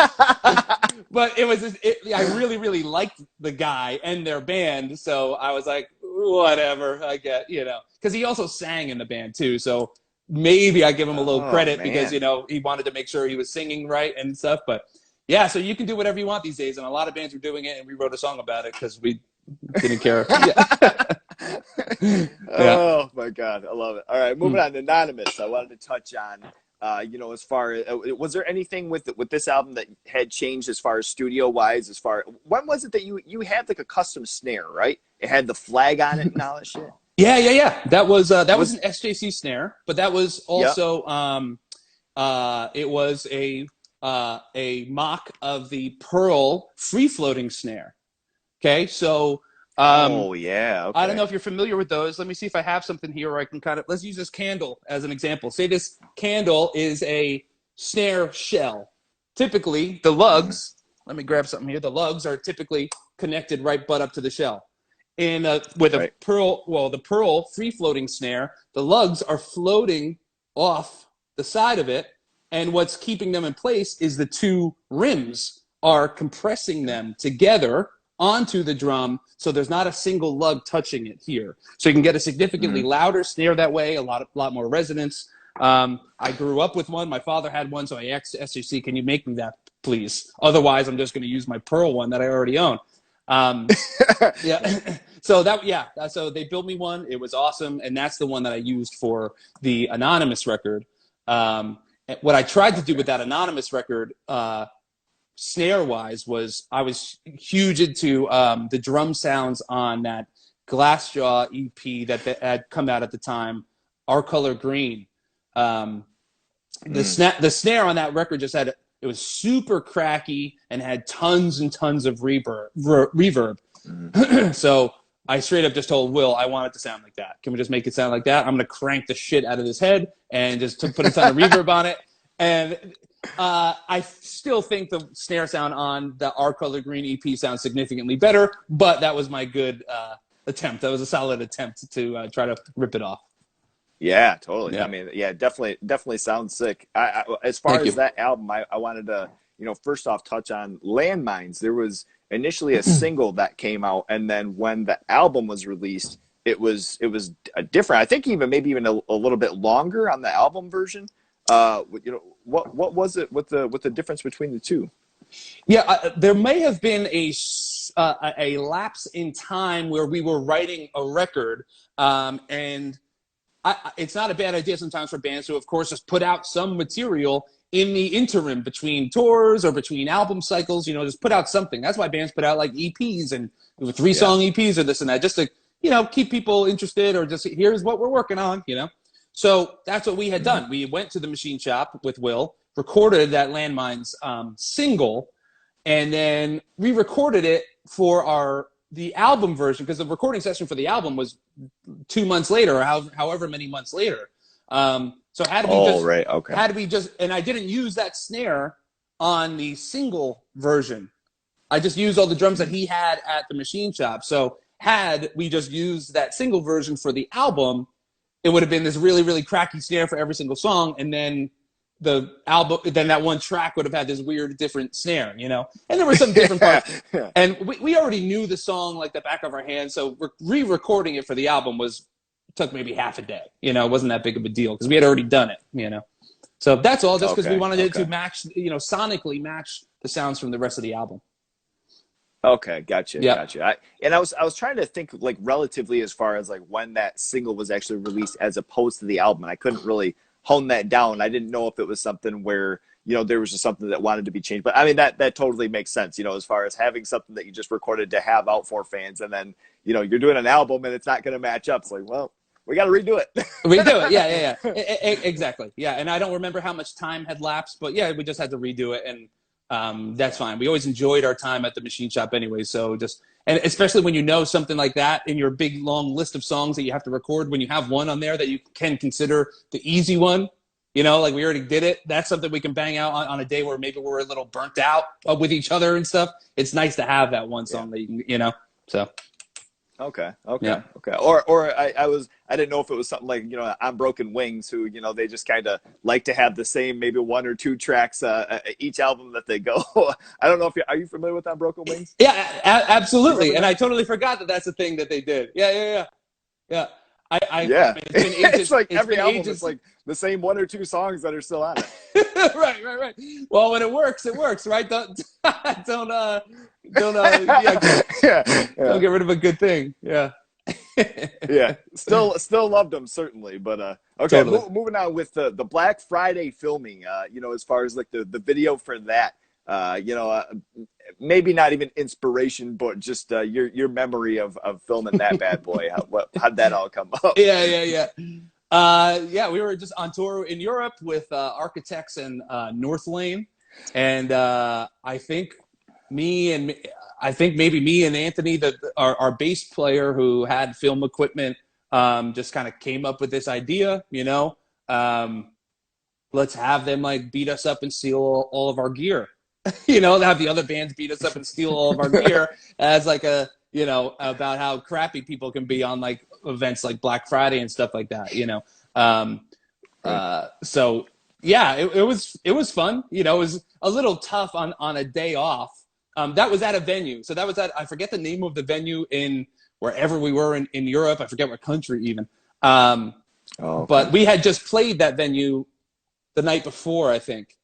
I really, really liked the guy and their band. So I was like, whatever, I get, you know, because he also sang in the band too. So maybe I give him a little credit because, you know, he wanted to make sure he was singing right and stuff. But Yeah, so you can do whatever you want these days, and a lot of bands were doing it, and we wrote a song about it because we didn't care. Yeah. Oh my God, I love it. All right, moving on to Anonymous. I wanted to touch on, as far as was there anything with this album that had changed as far as studio wise? As far when was it that you had like a custom snare, right? It had the flag on it and all that shit. Yeah. That was an SJC snare, but that was also it was a mock of the Pearl free floating snare. Okay, so okay. I don't know if you're familiar with those. Let me see if I have something here where I can let's use this candle as an example. Say this candle is a snare shell. Typically, the lugs, let me grab something here. The lugs are typically connected right butt up to the shell. With a the Pearl free floating snare, the lugs are floating off the side of it, and what's keeping them in place is the two rims are compressing them together onto the drum, so there's not a single lug touching it here. So you can get a significantly louder snare that way, a lot more resonance. I grew up with one. My father had one, so I asked SJC, "Can you make me that, please? Otherwise, I'm just going to use my Pearl one that I already own." Yeah. So they built me one. It was awesome, and that's the one that I used for the Anonymous record. What I tried to do with that Anonymous record, snare-wise, was I was huge into the drum sounds on that Glassjaw EP that had come out at the time, Our Color Green. The snare on that record just had, it was super cracky and had tons and tons of reverb. So I straight up just told Will, I want it to sound like that. Can we just make it sound like that? I'm going to crank the shit out of his head and just put a ton of reverb on it. And I still think the snare sound on the Our Color Green EP sounds significantly better, but that was my good attempt. That was a solid attempt to try to rip it off. Yeah, totally. Yeah. I mean, yeah, definitely sounds sick. As far as that album, I wanted to, first off touch on Landmines. There was initially a single that came out, and then when the album was released, it was different. I think maybe even a little bit longer on the album version. What was it with the difference between the two? Yeah, there may have been a lapse in time where we were writing a record, and it's not a bad idea sometimes for bands to, of course, just put out some material in the interim between tours or between album cycles. Just put out something. That's why bands put out like EPs and 3-song EPs or this and that, just to keep people interested, or just here's what we're working on. So that's what we had done. We went to the machine shop with Will, recorded that Landmines single, and then re-recorded it for the album version, because the recording session for the album was 2 months later, or however many months later. So had we just, and I didn't use that snare on the single version. I just used all the drums that he had at the machine shop. So had we just used that single version for the album, it would have been this really, really cracky snare for every single song, and then then that one track would have had this weird different snare, and there were some different parts. And we already knew the song like the back of our hand, so re-recording it for the album took maybe half a day. It wasn't that big of a deal because we had already done it. So that's all, just because we wanted it to match, sonically match the sounds from the rest of the album. Okay, gotcha. Yeah. Gotcha. I was trying to think like relatively as far as like when that single was actually released as opposed to the album, and I couldn't really hone that down. I didn't know if it was something where there was just something that wanted to be changed. But I mean that totally makes sense. As far as having something that you just recorded to have out for fans, and then you're doing an album and it's not going to match up. It's like, well, we got to redo it. Redo it, yeah. Exactly, yeah. And I don't remember how much time had lapsed, but yeah, we just had to redo it, and that's fine. We always enjoyed our time at the machine shop anyway, so and especially when something like that in your big long list of songs that you have to record, when you have one on there that you can consider the easy one, like we already did it, that's something we can bang out on a day where maybe we're a little burnt out with each other and stuff. It's nice to have that one song that you can, so. Okay. Yeah. Okay. Or I didn't know if it was something like, on Broken Wings, who, they just kind of like to have the same, maybe 1 or 2 tracks, each album that they go. I don't know are you familiar with On Broken Wings? Yeah, absolutely. And I totally forgot that that's the thing that they did. Yeah. It's like every album is like the same one or two songs that are still on it. Right. Well, when it works, right? Don't don't get rid of a good thing. Yeah. Yeah. Still loved them, certainly. But okay, totally. Moving on with the Black Friday filming. As far as like the video for that. Maybe not even inspiration, but just your memory of filming that bad boy. How'd that all come up? Yeah. We were just on tour in Europe with Architects and North Lane, and I think maybe me and Anthony, our bass player who had film equipment, just kind of came up with this idea. Let's have them like beat us up and steal all of our gear. Have the other bands beat us up and steal all of our gear as like about how crappy people can be on like events like Black Friday and stuff like that, So yeah, it was fun. It was a little tough on a day off. That was at a venue. So that was I forget the name of the venue in wherever we were in Europe. I forget what country even. Okay. But we had just played that venue the night before, I think.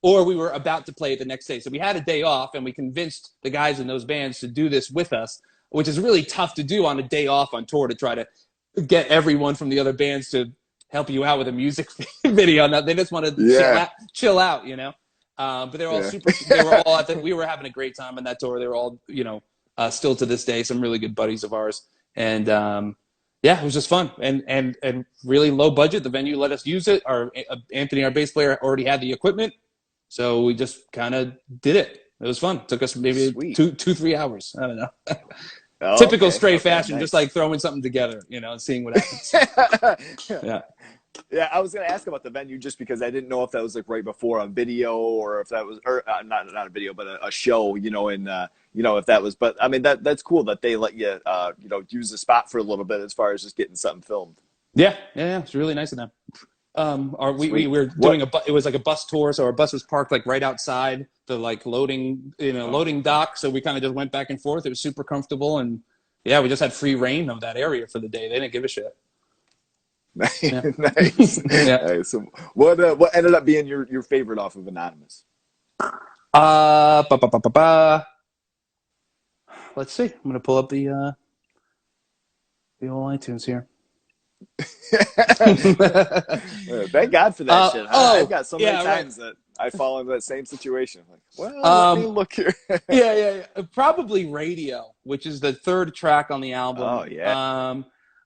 Or we were about to play it the next day. So we had a day off, and we convinced the guys in those bands to do this with us, which is really tough to do on a day off on tour, to try to get everyone from the other bands to help you out with a music video. Now, they just wanted to chill out, But they're all super. They were all we were having a great time on that tour. They were all, still to this day, some really good buddies of ours. And it was just fun and really low budget. The venue let us use it. Anthony, our bass player, already had the equipment. So we just kind of did it. It was fun. It took us maybe 2-3 hours. I don't know. Typical Stray fashion, nice. Just like throwing something together, and seeing what happens. Yeah, I was going to ask about the venue just because I didn't know if that was like right before a video or if that was, not a video, but a show, if that was. But I mean, that's cool that they let you, use the spot for a little bit as far as just getting something filmed. Yeah. It's really nice of them. We were doing it was like a bus tour, so our bus was parked like right outside the like loading dock, so we kind of just went back and forth. It was super comfortable, and we just had free reign of that area for the day. They didn't give a shit. Nice. Nice. So what ended up being your favorite off of Anonymous? Let's see. I'm gonna pull up the old iTunes here. Thank God for that shit. I've got so many times that I fall into that same situation. Like, let me look here. Probably Radio, which is the third track on the album. Oh yeah.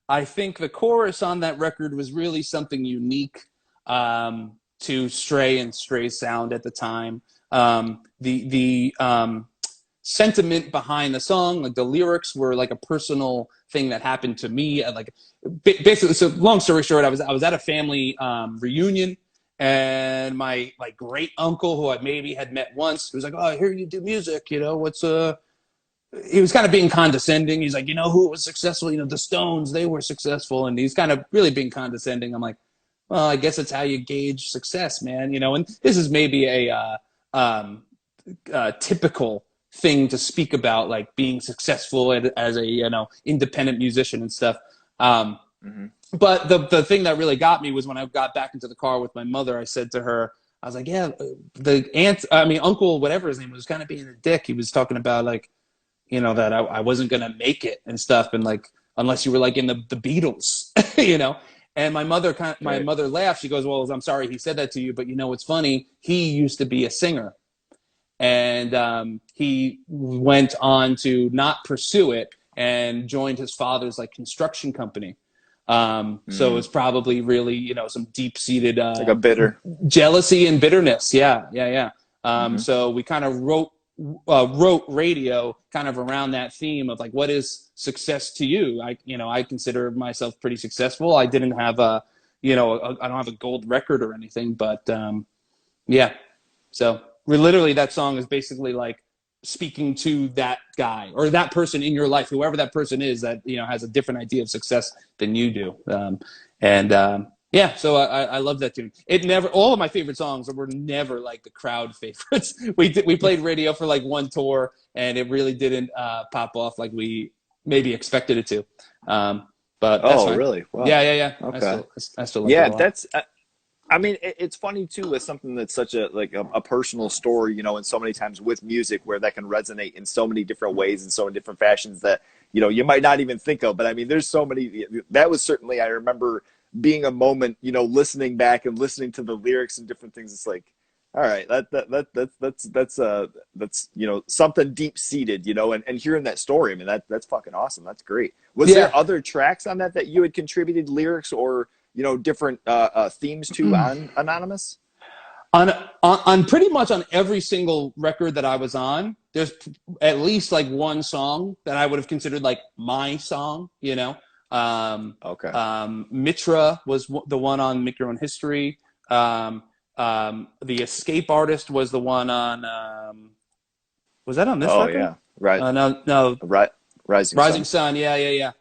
I think the chorus on that record was really something unique to Stray and Stray's sound at the time. The sentiment behind the song, like the lyrics, were like a personal thing that happened to me. Like basically, so long story short, I was at a family reunion, and my great uncle, who I maybe had met once, was like, "Oh, I hear you do music. What's He was kind of being condescending. He's like, who was successful? The Stones, they were successful, and he's kind of really being condescending. I'm like, well, I guess it's how you gauge success, man. And this is maybe a typical thing to speak about, like being successful as a independent musician and stuff. But the thing that really got me was when I got back into the car with my mother. I said to her, I was like, uncle, whatever his name was kind of being a dick. He was talking about that I wasn't gonna make it and stuff, and like unless you were like in the Beatles, And my mother mother laughed. She goes, "Well, I'm sorry he said that to you, but what's funny? He used to be a singer, and he went on to not pursue it and joined his father's construction company. So it's probably really some deep-seated like a bitter jealousy and bitterness. Yeah. So we kind of wrote Radio kind of around that theme of what is success to you? I consider myself pretty successful. I didn't have I don't have a gold record or anything, but so literally that song is basically speaking to that guy or that person in your life, whoever that person is that has a different idea of success than you do. So I love that tune. All of my favorite songs were never the crowd favorites. We played Radio for one tour, and it really didn't pop off like we maybe expected it to. But that's fine. Really? Wow. Yeah. Okay. I still like it a lot. I mean, it's funny too with something that's such a personal story, you know, and so many times with music where that can resonate in so many different ways and so many different fashions that, you know, you might not even think of. But I mean, there's so many. That was certainly, I remember being a moment, you know, listening back and listening to the lyrics and different things. It's like, all right, that's you know, something deep seated, you know, and hearing that story, I mean, that's fucking awesome. That's great. Was there other tracks on that you had contributed lyrics or, you know, different themes to on Anonymous? On pretty much on every single record that I was on, there's at least like one song that I would have considered like my song, you know. Mitra was the one on Make Your Own History. The Escape Artist was the one on. Was that on this record? Oh yeah, right. No. Rising Sun. Yeah.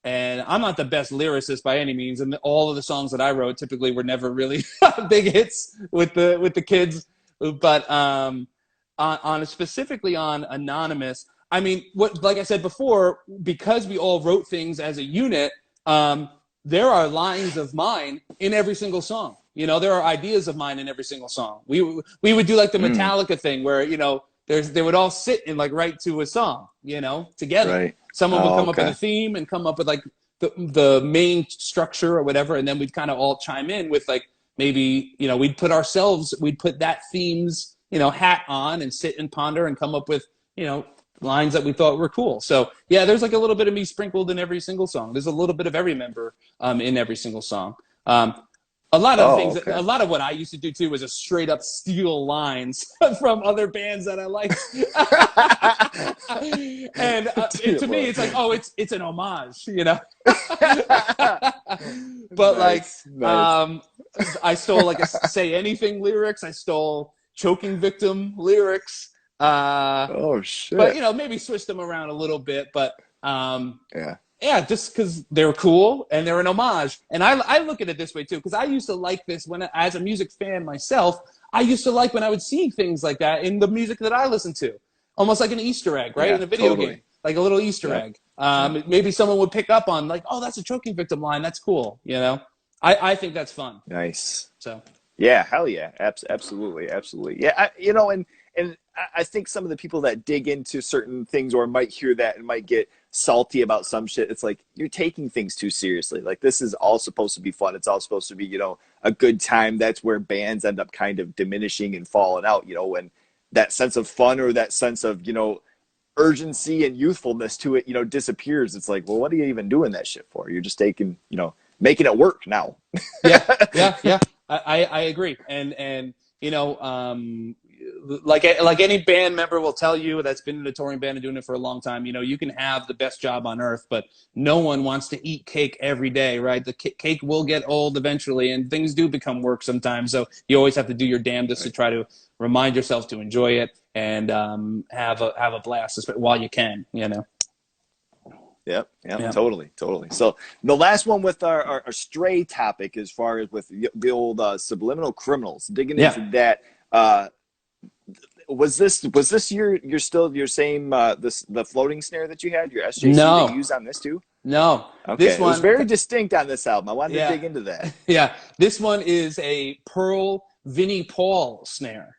And I'm not the best lyricist by any means, and all of the songs that I wrote typically were never really big hits with the kids. But on specifically on Anonymous, I mean, like I said before, because we all wrote things as a unit, there are lines of mine in every single song. You know, there are ideas of mine in every single song. We would do like the Metallica thing where, you know, they would all sit and like write to a song, you know, together. Right. Someone would come up with a theme and come up with like the main structure or whatever, and then we'd kind of all chime in with like maybe, you know, we'd put that theme's, you know, hat on and sit and ponder and come up with, you know, lines that we thought were cool. So yeah, there's like a little bit of me sprinkled in every single song. There's a little bit of every member in every single song. A lot of things, a lot of what I used to do too was just straight up steal lines from other bands that I liked. And to me, it's like, oh, it's an homage, you know. But nice. I stole like a Say Anything lyrics. I stole Choking Victim lyrics. Oh shit! But you know, maybe switched them around a little bit. But yeah, just because they're cool and they're an homage. And I look at it this way too, because I used to like this as a music fan myself. I used to like when I would see things like that in the music that I listened to, almost like an Easter egg, right? In a video game, like a little Easter egg. Maybe someone would pick up on like, oh, that's a Choking Victim line. That's cool, you know. I think that's fun. Nice. So. Yeah, hell yeah, absolutely. Yeah, you know, and I think some of the people that dig into certain things or might hear that and might get salty about some shit, it's like you're taking things too seriously. Like this is all supposed to be fun. It's all supposed to be, you know, a good time. That's where bands end up kind of diminishing and falling out, you know, when that sense of fun or that sense of, you know, urgency and youthfulness to it, you know, disappears. It's like, well, what are you even doing that shit for? You're just taking, you know, making it work now. Yeah. I agree. And you know, like any band member will tell you that's been in a touring band and doing it for a long time, you know, you can have the best job on earth, but no one wants to eat cake every day, right? The cake will get old eventually, and things do become work sometimes. So you always have to do your damnedest to try to remind yourself to enjoy it and have a blast while you can, you know. Yep, totally. So the last one with our stray topic, as far as with the old subliminal criminals, digging into that. Was this your same the floating snare that you had, your SJC that you used on this too? No. Okay. This one, it was very distinct on this album. I wanted to dig into that. Yeah. This one is a Pearl Vinnie Paul snare.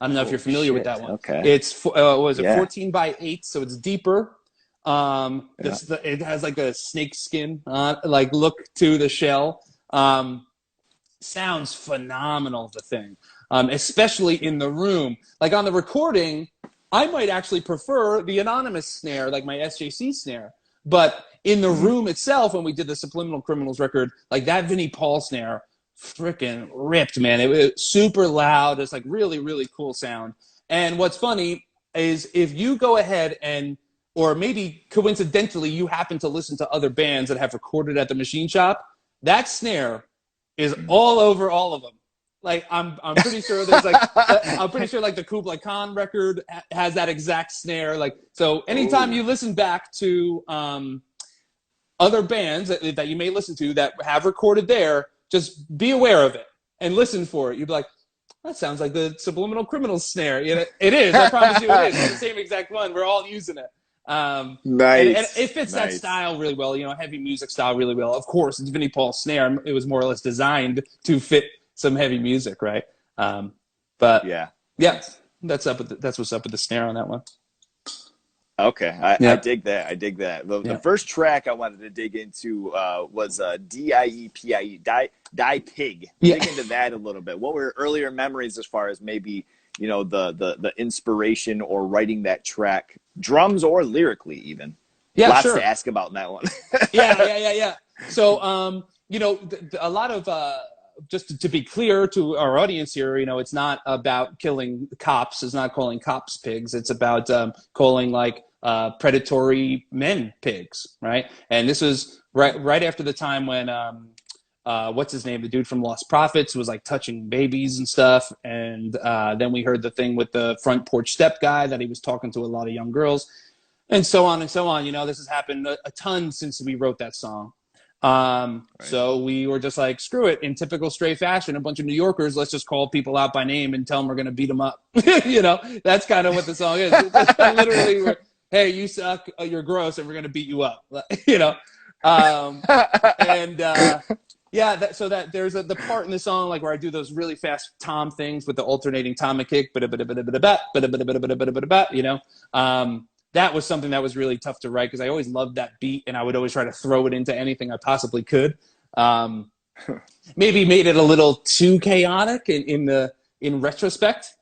I don't know if you're familiar with that one. Okay. It's 14 by 8, so it's deeper. It has like a snake skin like look to the shell. Sounds phenomenal, the thing. Especially in the room. Like on the recording, I might actually prefer the Anonymous snare, like my SJC snare. But in the room itself, when we did the Subliminal Criminals record, like that Vinnie Paul snare freaking ripped, man. It was super loud. It's like really, really cool sound. And what's funny is if you go ahead or maybe coincidentally you happen to listen to other bands that have recorded at the machine shop, that snare is all over all of them. Like I'm pretty sure there's like the Kublai Khan record has that exact snare. Like so, anytime you listen back to other bands that you may listen to that have recorded there, just be aware of it and listen for it. You'd be like, that sounds like the Subliminal Criminals snare. You know, it is. I promise you, it is. It's the same exact one. We're all using it. Nice. And it fits that style really well, heavy music style really well. Of course, it's Vinnie Paul's snare. It was more or less designed to fit some heavy music, right? But yeah, nice. That's what's up with the snare on that one. Okay, I dig that. I dig that. The first track I wanted to dig into was DIEPIE, Die Pig. Yeah. Dig into that a little bit. What were earlier memories as far as maybe the inspiration or writing that track, drums or lyrically even? Yeah, lots sure. to ask about in that one. Yeah. So a lot of just to be clear to our audience here, it's not about killing cops. It's not calling cops pigs. It's about calling like predatory men pigs, right? And this was right after the time when what's his name, the dude from Lost Prophets, was like touching babies and stuff. And then we heard the thing with the front porch step guy that he was talking to a lot of young girls, and so on and so on. This has happened a ton since we wrote that song. Right. So we were just like, screw it, in typical Stray fashion, a bunch of New Yorkers, let's just call people out by name and tell them we're going to beat them up. That's kind of what the song is. Literally, hey, you suck, you're gross, and we're going to beat you up. So that there's the part in the song like where I do those really fast tom things with the alternating tom and kick, that was something that was really tough to write because I always loved that beat and I would always try to throw it into anything I possibly could. Maybe made it a little too chaotic in retrospect,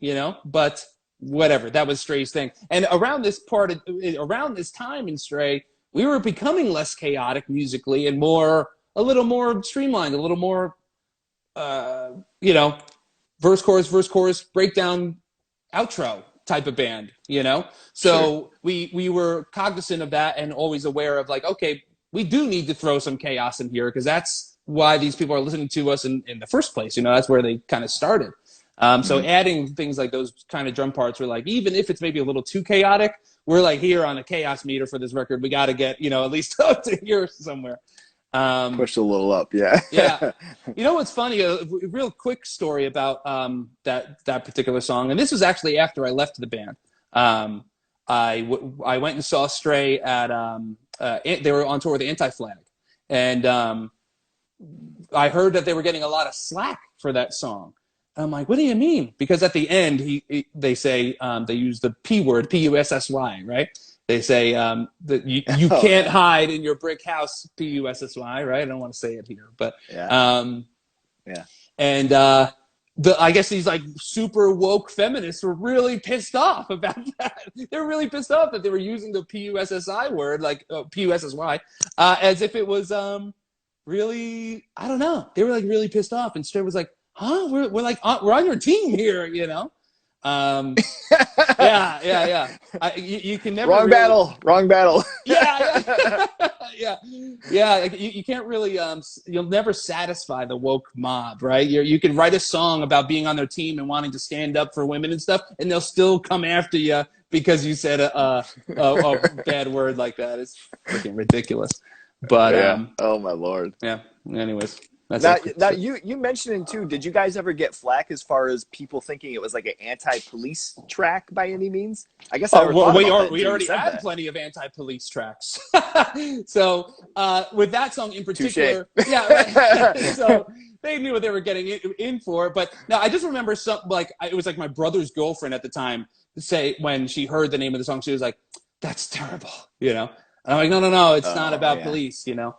but whatever. That was Stray's thing. And around this time in Stray, we were becoming less chaotic musically and a little more streamlined, a little more, verse, chorus, breakdown, outro type of band, So sure. we were cognizant of that and always aware of like, okay, we do need to throw some chaos in here because that's why these people are listening to us in the first place. That's where they kind of started. So adding things like those kind of drum parts were like, even if it's maybe a little too chaotic, we're like here on a chaos meter for this record. We got to get, at least up to here somewhere. Push a little up, yeah. Yeah. What's funny? A real quick story about that particular song, and this was actually after I left the band. I went and saw Stray at they were on tour with Anti-Flag, and I heard that they were getting a lot of slack for that song. I'm like, what do you mean? Because at the end, they say they use the P word, P-U-S-S-Y, right? They say that you can't hide in your brick house, P-U-S-S-Y, right? I don't want to say it here, but And I guess these like super woke feminists were really pissed off about that. They were really pissed off that they were using the P-U-S-S-I word, like P-U-S-S-Y, as if it was really, I don't know. They were like really pissed off, and Stray was like, huh? We're like we're on your team here, Yeah. You can never wrong battle. Yeah. You can't really you'll never satisfy the woke mob, right? You can write a song about being on their team and wanting to stand up for women and stuff, and they'll still come after you because you said a bad word like that. It's freaking ridiculous. But oh my lord. Yeah. Anyways. Now you mentioned too, did you guys ever get flack as far as people thinking it was like an anti-police track by any means? I guess we already had plenty of anti-police tracks. So with that song in particular, so they knew what they were getting in for. But now I just remember it was like my brother's girlfriend at the time say when she heard the name of the song, she was like, "That's terrible," And I'm like, "No, it's not about police," Nor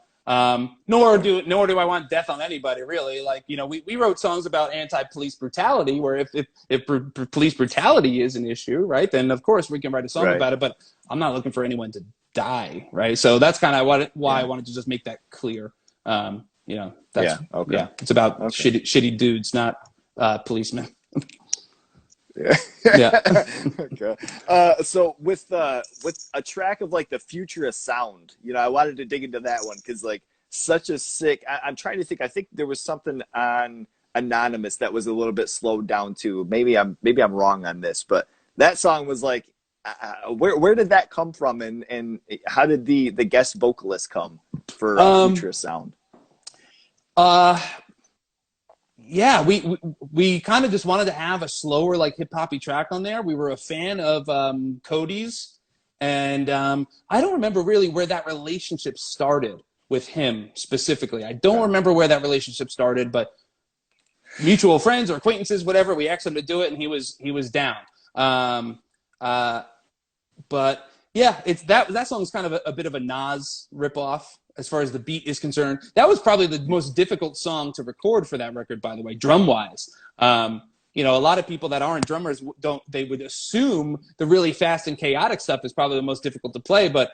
do I want death on anybody, really. Like, we wrote songs about anti-police brutality, where if police brutality is an issue, right, then of course we can write a song about it. But I'm not looking for anyone to die, right? So that's kind of why I wanted to just make that clear. It's about shitty dudes, not policemen. Yeah. Okay. So with a track of like the Futurist sound, I wanted to dig into that one because like such a sick. I'm trying to think. I think there was something on Anonymous that was a little bit slowed down too. Maybe I'm wrong on this, but that song was like, where did that come from, and how did the guest vocalist come for Futurist sound? Yeah, we kind of just wanted to have a slower, like hip hoppy track on there. We were a fan of Cody's And I don't remember really where that relationship started with him specifically. I don't remember where that relationship started, but mutual friends or acquaintances, whatever, we asked him to do it, and he was down. But yeah, it's that song's kind of a bit of a Nas ripoff as far as the beat is concerned. That was probably the most difficult song to record for that record, by the way, drum wise. You know, a lot of people that aren't drummers they would assume the really fast and chaotic stuff is probably the most difficult to play, but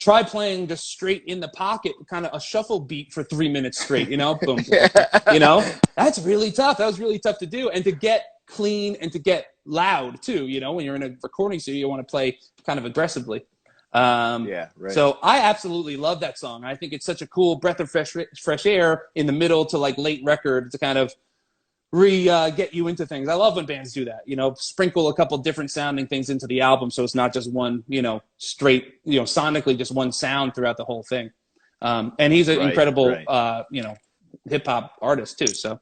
try playing just straight in the pocket, kind of a shuffle beat for 3 minutes straight, you know, boom, you know, that's really tough. That was really tough to do. And to get clean and to get loud too, you know, when you're in a recording studio, you want to play kind of aggressively. Yeah, right. So I absolutely love that song. I think it's such a cool breath of fresh air in the middle to like late record to kind of get you into things. I love when bands do that, you know, sprinkle a couple different sounding things into the album so it's not just one, you know, straight, you know, sonically just one sound throughout the whole thing. And he's an incredible, you know, hip hop artist too. So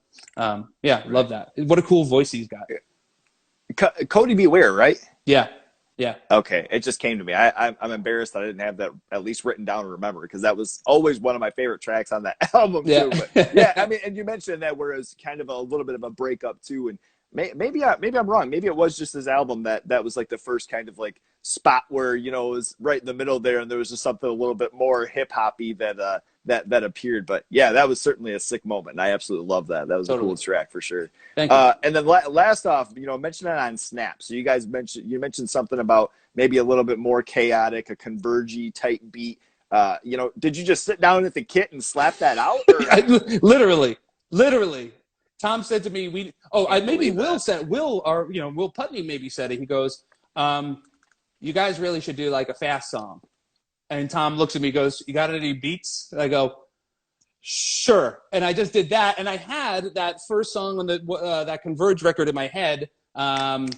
yeah, love that. What a cool voice he's got. Cody Beware, right? Yeah. Yeah. Okay. It just came to me. I'm embarrassed that I didn't have that at least written down and remember, because that was always one of my favorite tracks on that album too. But yeah, I mean, and you mentioned that whereas kind of a little bit of a breakup too, and maybe I'm wrong. Maybe it was just his album that was like the first kind of like spot where, you know, it was right in the middle there, and there was just something a little bit more hip hoppy that appeared. But yeah, that was certainly a sick moment. And I absolutely love that. That was a cool track for sure. Thank you. And then last off, you know, mention it on Snap. So you guys mentioned something about maybe a little bit more chaotic, a convergy type beat. You know, did you just sit down at the kit and slap that out? Or? Literally. Tom said to me, Will Putney maybe said it. He goes, you guys really should do like a fast song. And Tom looks at me, goes, you got any beats? And I go, sure. And I just did that. And I had that first song on that Converge record in my head. There's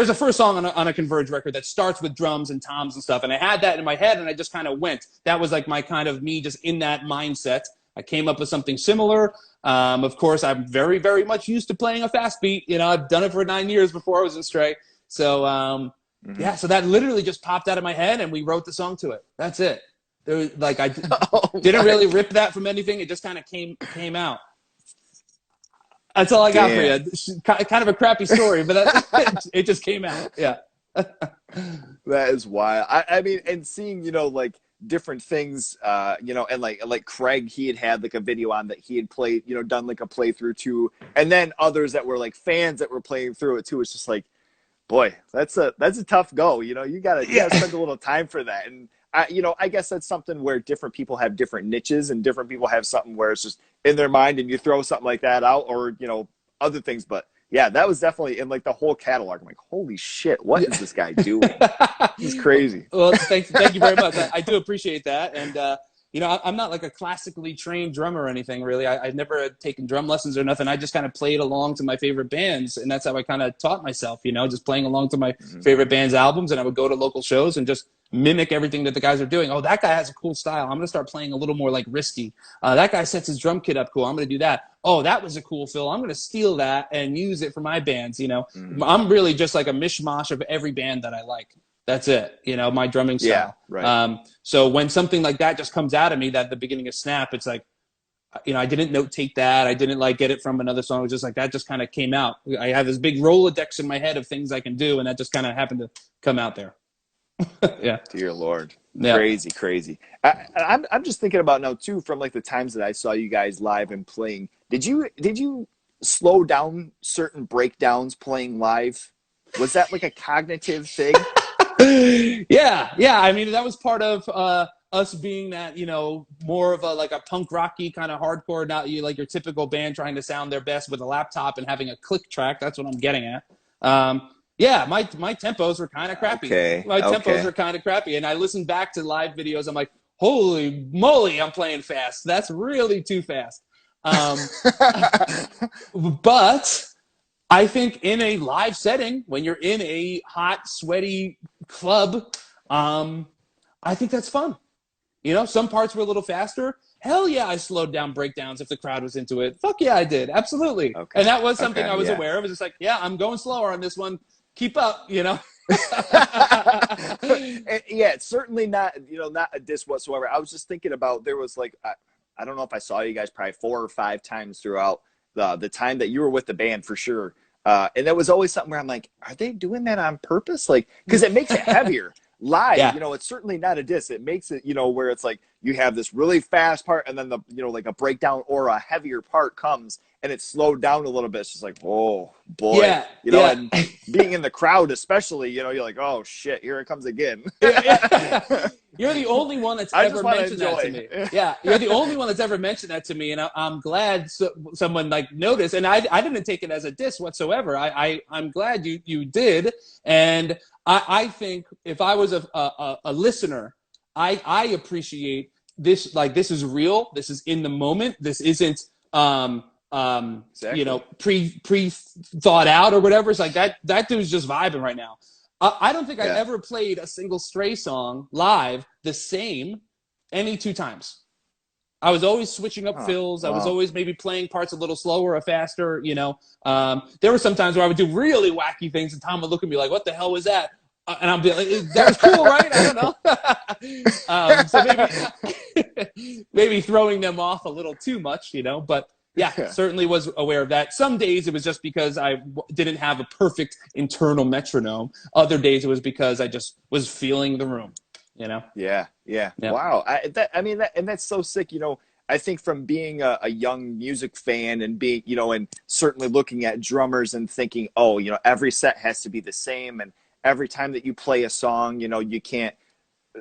a first song on a Converge record that starts with drums and toms and stuff. And I had that in my head, and I just kind of went. That was like my kind of me just in that mindset. I came up with something similar. Of course, I'm very, very much used to playing a fast beat. You know, I've done it for 9 years before I was in Stray. So, yeah, so that literally just popped out of my head, and we wrote the song to it. That's it. There was, like, I didn't really rip that from anything. It just kind of came out. That's all I got for you. Kind of a crappy story, but it just came out. Yeah. That is wild. I mean, and seeing, you know, like different things, you know, and like Craig, he had like a video on that he had played, you know, done like a playthrough too. And then others that were like fans that were playing through it too. It's just like, boy, that's a tough go. You know, you gotta spend a little time for that. And you know, I guess that's something where different people have different niches, and different people have something where it's just in their mind, and you throw something like that out, or, you know, other things. But yeah, that was definitely in like the whole catalog. I'm like, holy shit, what is this guy doing? This is crazy. Well, thank you very much. I do appreciate that. And, you know, I'm not like a classically trained drummer or anything, really. I've never taken drum lessons or nothing. I just kind of played along to my favorite bands, and that's how I kind of taught myself, you know, just playing along to my favorite bands' albums. And I would go to local shows and just mimic everything that the guys are doing. Oh, that guy has a cool style. I'm going to start playing a little more like risky. That guy sets his drum kit up cool. I'm going to do that. Oh, that was a cool fill. I'm going to steal that and use it for my bands, you know. I'm really just like a mishmash of every band that I like. That's it, you know, my drumming style. Yeah, right. So when something like that just comes out of me, that at the beginning of Snap, it's like, you know, I didn't note take that. I didn't like get it from another song. It was just like that just kind of came out. I have this big Rolodex in my head of things I can do, and that just kind of happened to come out there. Yeah. Dear Lord. Yeah. Crazy. I'm just thinking about now too, from like the times that I saw you guys live and playing. Did you slow down certain breakdowns playing live? Was that like a cognitive thing? Yeah. I mean, that was part of us being that, you know, more of a like a punk rocky kind of hardcore, not you like your typical band trying to sound their best with a laptop and having a click track. That's what I'm getting at. Yeah, my tempos were kind of crappy. Tempos were kind of crappy, and I listened back to live videos. I'm like, holy moly, I'm playing fast. That's really too fast. But I think in a live setting, when you're in a hot, sweaty club, I think that's fun. You know, some parts were a little faster. Hell yeah, I slowed down breakdowns if the crowd was into it. Fuck yeah, I did. Absolutely. Okay. And that was something I was aware of. It was just like, yeah, I'm going slower on this one. keep up, you know. Yeah, it's certainly not, not a diss whatsoever. I was just thinking about, there was like, I don't know if I saw you guys probably 4 or 5 times throughout the time that you were with the band, for sure. And that was always something where I'm like, are they doing that on purpose? Like, because it makes it heavier live. Yeah. It's certainly not a diss. It makes it, where it's like you have this really fast part, and then the, like a breakdown or a heavier part comes, and it's slowed down a little bit. It's just like, oh boy, and being in the crowd, especially, you're like, oh shit, here it comes again. You're the only one that's ever mentioned that to me. Yeah, you're the only one that's ever mentioned that to me, and I'm glad someone like noticed. And I didn't take it as a diss whatsoever. I'm glad you did, and I think if I was a listener, I appreciate this. Like, this is real. This is in the moment. This isn't exactly. pre thought out or whatever. It's like that dude's just vibing right now. I don't think I ever played a single Stray song live the same any 2 times. I was always switching up fills. I was always maybe playing parts a little slower or faster, There were some times where I would do really wacky things, and Tom would look at me like, what the hell was that? And I'd be like, that was cool, right? I don't know. So maybe throwing them off a little too much, but yeah, certainly was aware of that. Some days it was just because I didn't have a perfect internal metronome. Other days it was because I just was feeling the room, Yeah. Wow. And that's so sick. I think from being a young music fan and being, and certainly looking at drummers and thinking, oh, every set has to be the same. And every time that you play a song, you can't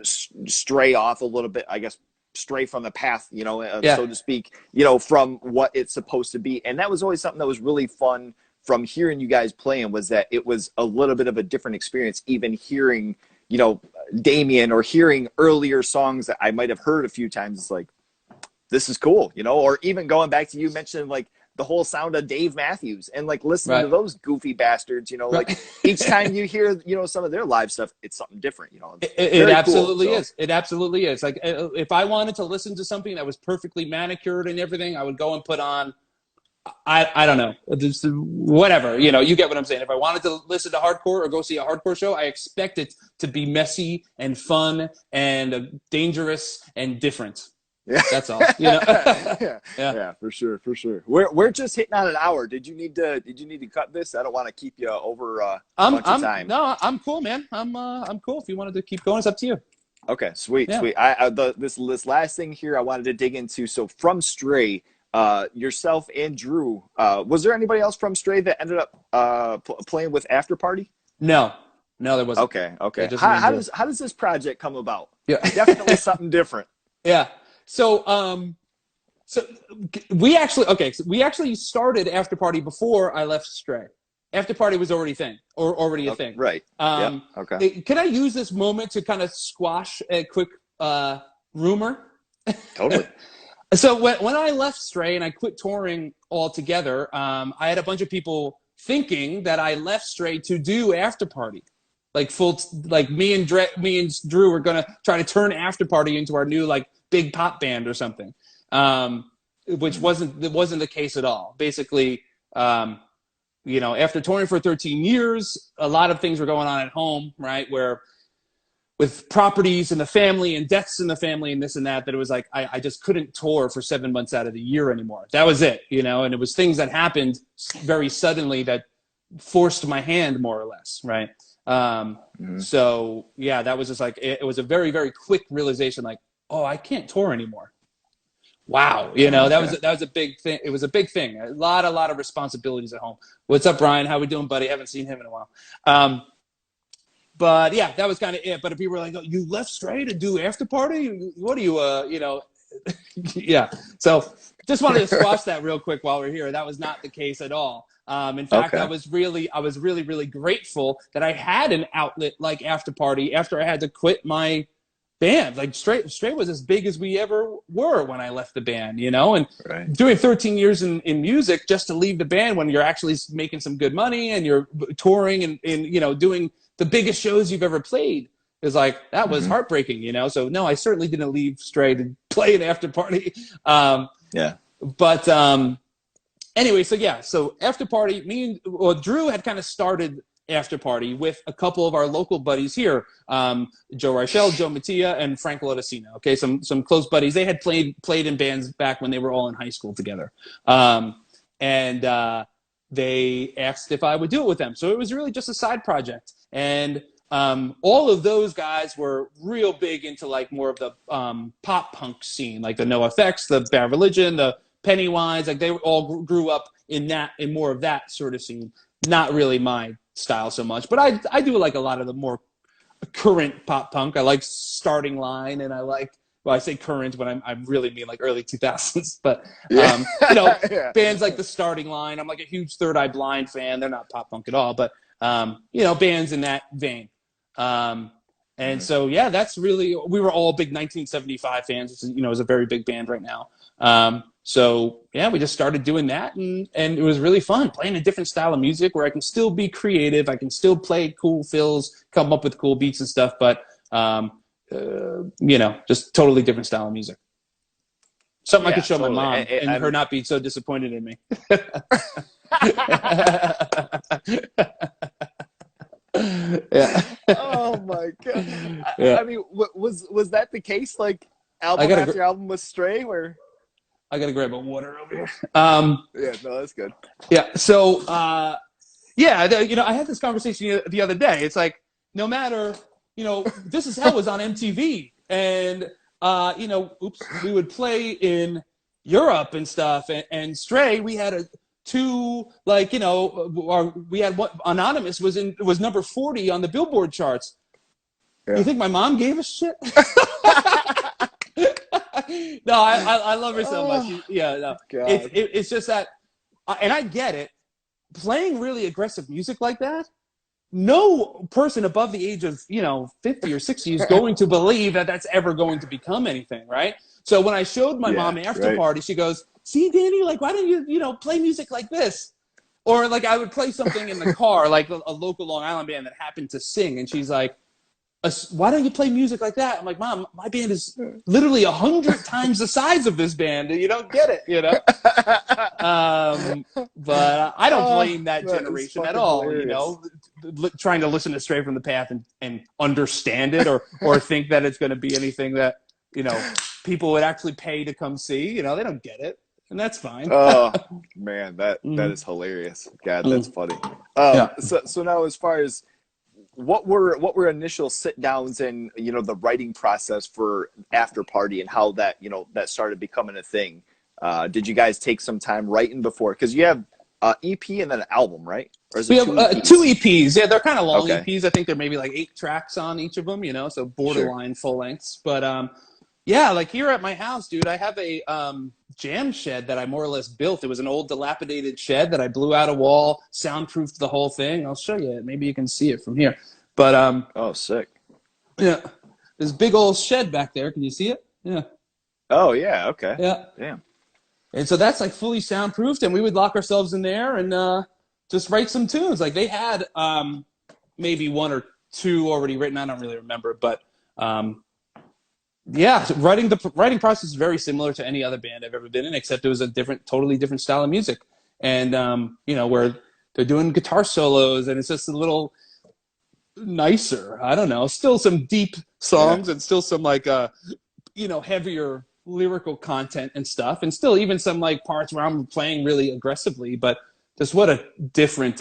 stray off a little bit, I guess, stray from the path, so to speak, from what it's supposed to be. And that was always something that was really fun from hearing you guys playing, was that it was a little bit of a different experience, even hearing, Damien, or hearing earlier songs that I might have heard a few times. It's like, this is cool, or even going back to you mentioning like the whole sound of Dave Matthews and like listening to those goofy bastards, like each time you hear, some of their live stuff, it's something different, It absolutely is. It absolutely is. Like, if I wanted to listen to something that was perfectly manicured and everything, I would go and put on, I don't know, whatever, you get what I'm saying. If I wanted to listen to hardcore or go see a hardcore show, I expect it to be messy and fun and dangerous and different. Yeah, that's all. Yeah, for sure. We're just hitting on an hour. Did you need to cut this? I don't want to keep you over a bunch of time. No, I'm cool, man. I'm cool. If you wanted to keep going, it's up to you. Okay, sweet. This last thing here I wanted to dig into. So from Stray, yourself and Drew, was there anybody else from Stray that ended up playing with Afterparty? No, there wasn't. Okay. How does this project come about? Yeah, definitely something different. Yeah. So we actually started Afterparty before I left Stray. Afterparty was already a thing. Right. Okay. Can I use this moment to kind of squash a quick rumor? Totally. So when I left Stray and I quit touring altogether, I had a bunch of people thinking that I left Stray to do Afterparty. Like me and Drew were gonna try to turn Afterparty into our new big pop band or something, which wasn't the case at all. Basically, after touring for 13 years, a lot of things were going on at home, right? Where with properties and the family and deaths in the family and this and that, it was like I just couldn't tour for 7 months out of the year anymore. That was it, and it was things that happened very suddenly that forced my hand, more or less, right? So yeah, that was just like, it was a very, very quick realization, like, oh, I can't tour anymore. Wow. That was a big thing. It was a big thing. A lot of responsibilities at home. What's up, Brian? How we doing, buddy? Haven't seen him in a while. But yeah, that was kind of it. But if people were like, oh, you left Stray to do Afterparty? What are you, yeah. So just wanted to squash that real quick while we're here. That was not the case at all. In fact, I was really, really grateful that I had an outlet like Afterparty after I had to quit my band. Like Stray was as big as we ever were when I left the band, and doing 13 years in music, just to leave the band when you're actually making some good money and you're touring and doing the biggest shows you've ever played is like, that was heartbreaking, So no, I certainly didn't leave Stray to play an Afterparty. But anyway, so Afterparty, Drew had kind of started Afterparty with a couple of our local buddies here, Joe Reichel, Joe Mattia, and Frank Lodesino. Okay, some close buddies. They had played in bands back when they were all in high school together, and they asked if I would do it with them. So it was really just a side project, and all of those guys were real big into like more of the pop punk scene, like the NoFX, the Bad Religion, the Pennywise. Like they all grew up in more of that sort of scene. Not really my style so much, but I do like a lot of the more current pop punk. I like Starting Line, and I like, well, I say current, but I really mean like early 2000s. But bands like the Starting Line. I'm like a huge Third Eye Blind fan. They're not pop punk at all, but bands in that vein. And so that's really, we were all big 1975 fans, which is a very big band right now. So we just started doing that, and it was really fun playing a different style of music where I can still be creative. I can still play cool fills, come up with cool beats and stuff, but, just totally different style of music. Something I could show totally. My mom and her not be so disappointed in me. Yeah. Oh my god. Yeah. I mean, was that the case? Like album after album with Stray, where I gotta grab a water over here. That's good. Yeah. So, I had this conversation the other day. It's like, no matter, This Is Hell was on MTV, and we would play in Europe and stuff, and Stray, we had we had what Anonymous was number 40 on the Billboard charts. Yeah. You think my mom gave a shit? No, I love her so much. It's just that, and I get it. Playing really aggressive music like that, no person above the age of 50 or 60 is going to believe that that's ever going to become anything, right? So when I showed my mom Afterparty, she goes, "See, Danny, like, why don't you play music like this?" Or like I would play something in the car, like a local Long Island band that happened to sing, and she's like, "Why don't you play music like that?" I'm like, "Mom, my band is literally 100 times the size of this band, and you don't get it, But I don't blame that generation at all, trying to listen to Stray from the Path and understand it, or think that it's going to be anything that people would actually pay to come see. They don't get it, and that's fine. Oh man, that is hilarious. God, that's funny. So now, as far as what were initial sit downs and the writing process for Afterparty and how that that started becoming a thing? Did you guys take some time writing before? Because you have EP and then an album, right? Or is it we have two EPs. Yeah, they're kind of long EPs. I think there may be like 8 tracks on each of them. So borderline full lengths. But like here at my house, dude, I have a jam shed that I more or less built. It was an old dilapidated shed that I blew out a wall, soundproofed the whole thing. I'll show you it. Maybe you can see it from here. But oh, sick. Yeah, this big old shed back there. Can you see it? Yeah. Oh yeah. Okay. Yeah. Damn. And so that's like fully soundproofed, and we would lock ourselves in there and just write some tunes. Like they had maybe 1 or 2 already written. I don't really remember, but the writing process is very similar to any other band I've ever been in, except it was a totally different style of music. And where they're doing guitar solos, and it's just a little nicer. I don't know. Still some deep songs and still some like heavier lyrical content and stuff, and still even some like parts where I'm playing really aggressively, but just what a different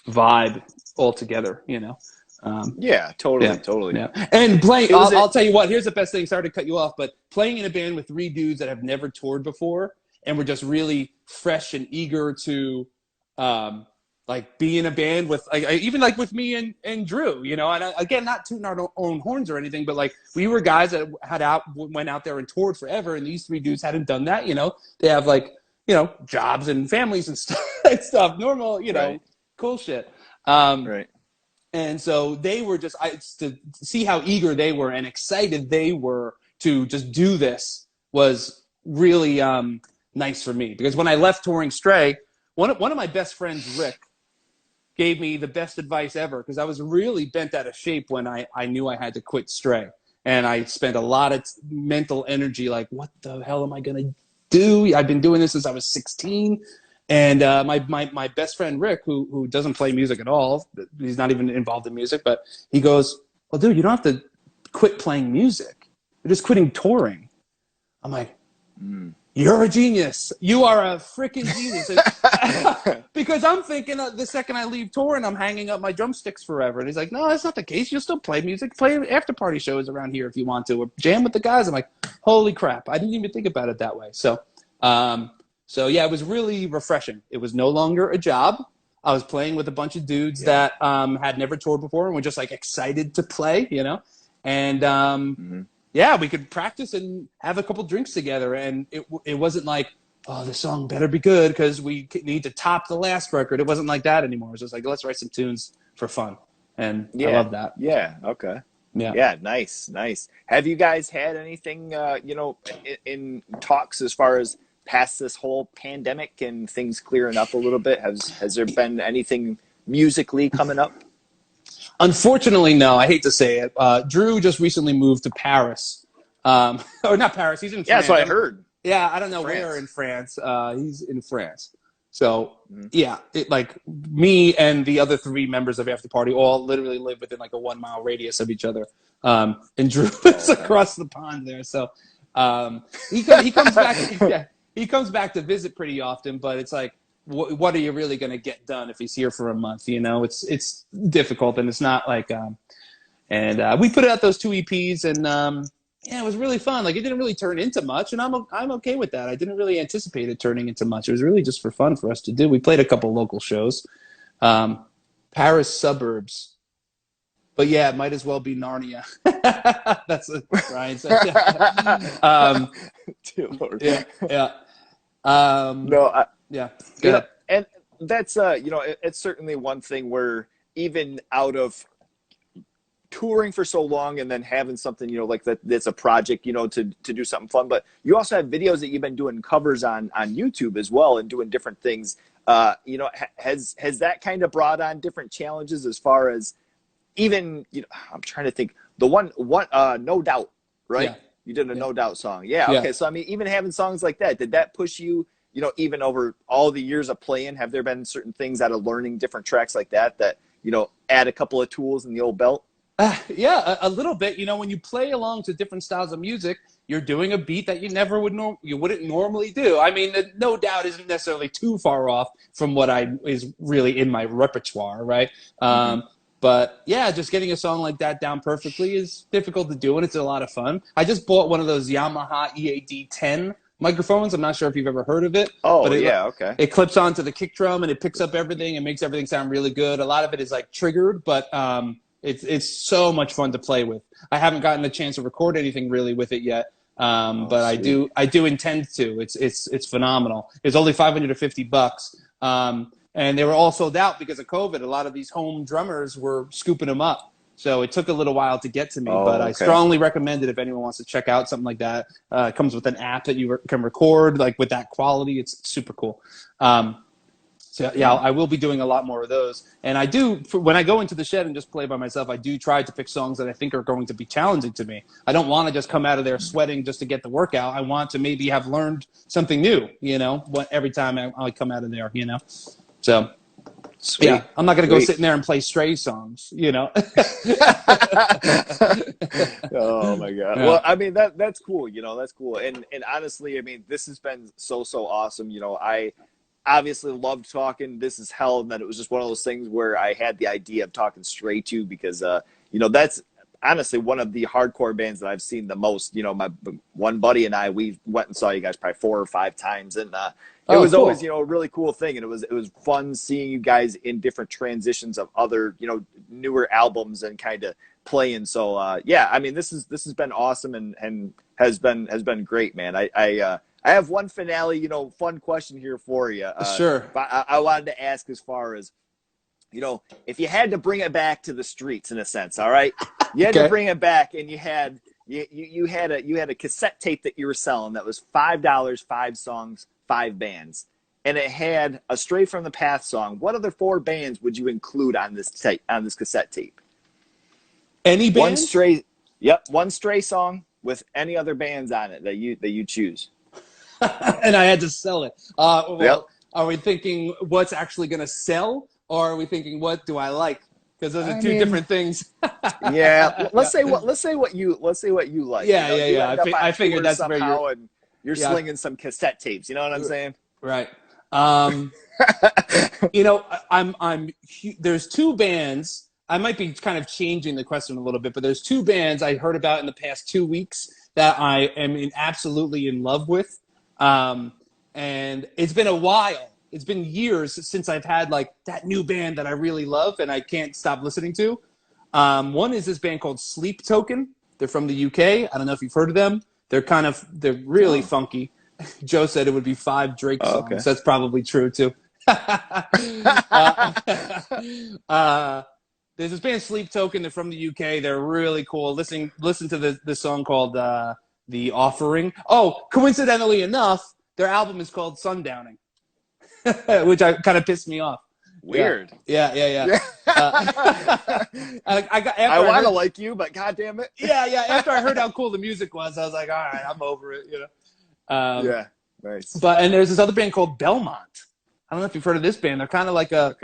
vibe altogether. Totally. Yeah. And playing, I'll tell you what, here's the best thing. Sorry to cut you off, but playing in a band with 3 dudes that have never toured before and were just really fresh and eager to be in a band with, even like with me and Drew, and again, not tooting our own horns or anything, but like we were guys that went out there and toured forever, and these 3 dudes hadn't done that. They have jobs and families and stuff, normal, cool shit. Right. And so they were just to see how eager they were and excited they were to just do this was really nice for me, because when I left touring Stray, one of my best friends, Rick, gave me the best advice ever, because I was really bent out of shape when I knew I had to quit Stray. And I spent a lot of mental energy like, what the hell am I going to do? I've been doing this since I was 16. And my best friend Rick, who doesn't play music at all, he's not even involved in music, but he goes, "Well, dude, you don't have to quit playing music. You're just quitting touring." I'm like, "You're a genius. You are a freaking genius." Because I'm thinking the second I leave touring, I'm hanging up my drumsticks forever. And he's like, "No, that's not the case. You'll still play music, play after-party shows around here if you want to, or jam with the guys." I'm like, "Holy crap. I didn't even think about it that way." So yeah, it was really refreshing. It was no longer a job. I was playing with a bunch of dudes that had never toured before and were just like excited to play, you know? And yeah, we could practice and have a couple drinks together. And it wasn't like, "Oh, the song better be good because we need to top the last record." It wasn't like that anymore. It was just like, let's write some tunes for fun. And I love that. Yeah. Okay. Yeah. Nice. Have you guys had anything, in talks as far as past this whole pandemic and things clearing up a little bit? Has there been anything musically coming up? Unfortunately, no. I hate to say it. Drew just recently moved to Paris. Or not Paris. He's in France. Yeah, that's what I heard. Yeah, I don't know where in France. He's in France. So, yeah, like me and the other 3 members of Afterparty all literally live within like a 1-mile radius of each other. And Drew is across the pond there. So he comes back. Yeah, he comes back to visit pretty often, but it's like, what are you really going to get done if he's here for a month? You know, it's difficult, and it's not like, and we put out those 2 EPs, and yeah, it was really fun. Like, it didn't really turn into much, and I'm okay with that. I didn't really anticipate it turning into much. It was really just for fun for us to do. We played a couple local shows, Paris suburbs. But yeah, it might as well be Narnia. That's what Ryan said. Dear Lord. Yeah. Yeah. Good. And that's it's certainly one thing where even out of touring for so long and then having something, like that's a project, to do something fun, but you also have videos that you've been doing covers on YouTube as well and doing different things. Has that kind of brought on different challenges as far as even, I'm trying to think, the one No Doubt, right? Yeah. You did a No Doubt song. Yeah. Okay. So, I mean, even having songs like that, did that push you, even over all the years of playing? Have there been certain things out of learning different tracks like that, add a couple of tools in the old belt? Yeah, a little bit. When you play along to different styles of music, you're doing a beat that you never wouldn't normally do. I mean, No Doubt isn't necessarily too far off from what is really in my repertoire, right? But yeah, just getting a song like that down perfectly is difficult to do, and it's a lot of fun. I just bought one of those Yamaha EAD 10 microphones. I'm not sure if you've ever heard of it. Oh, but okay. It clips onto the kick drum, and it picks up everything and makes everything sound really good. A lot of it is like triggered, but it's so much fun to play with. I haven't gotten a chance to record anything really with it yet, but sweet. I do intend to. It's phenomenal. It's only $550. And they were all sold out because of COVID. A lot of these home drummers were scooping them up. So it took a little while to get to me, but I strongly recommend it if anyone wants to check out something like that. It comes with an app that you can record like with that quality. It's super cool. So yeah, I will be doing a lot more of those. And I do, when I go into the shed and just play by myself, I do try to pick songs that I think are going to be challenging to me. I don't want to just come out of there sweating just to get the workout. I want to maybe have learned something new, every time I come out of there, So, sweet. Yeah, I'm not going to go sit in there and play Stray songs, Oh my God. Yeah. Well, I mean, that's cool. That's cool. And honestly, I mean, this has been so awesome. I obviously loved talking This Is Hell, and that it was just one of those things where I had the idea of talking Stray to, because, that's honestly one of the hardcore bands that I've seen the most. My one buddy and I, we went and saw you guys probably 4 or 5 times, and it was cool. Always, a really cool thing. And it was fun seeing you guys in different transitions of other, newer albums and kind of playing. So, yeah, I mean, this has been awesome and has been great, man. I have one finale, fun question here for you. Sure. I wanted to ask as far as, if you had to bring it back to the streets in a sense, all right? You had to bring it back, and you had a cassette tape that you were selling that was $5, 5 songs, 5 bands, and it had a Stray from the Path song. What other 4 bands would you include on this cassette tape? Any band? One Stray song with any other bands on it that you choose. And I had to sell it. Well, Are we thinking what's actually going to sell, or are we thinking what do I like? Because those are two different things. Yeah, let's say what you like. Yeah, You yeah. end up I on figured tour that's where somehow, and you're slinging some cassette tapes. You know what I'm saying? Right. I'm there's two bands. I might be kind of changing the question a little bit, but there's two bands I heard about in the past 2 weeks that I am absolutely in love with. And it's been a while. It's been years since I've had like that new band that I really love and I can't stop listening to. One is this band called Sleep Token. They're from the UK. I don't know if you've heard of them. They're really funky. Joe said it would be 5 Drake songs. Okay. That's probably true too. There's this band Sleep Token. They're from the UK. They're really cool. Listen to the song called The Offering. Oh, coincidentally enough, their album is called Sundowning, which kind of pissed me off. Weird. Yeah. I want to like you, but goddamn it. Yeah. After I heard how cool the music was, I was like, all right, I'm over it. Yeah, nice. And there's this other band called Belmont. I don't know if you've heard of this band. They're kind of like a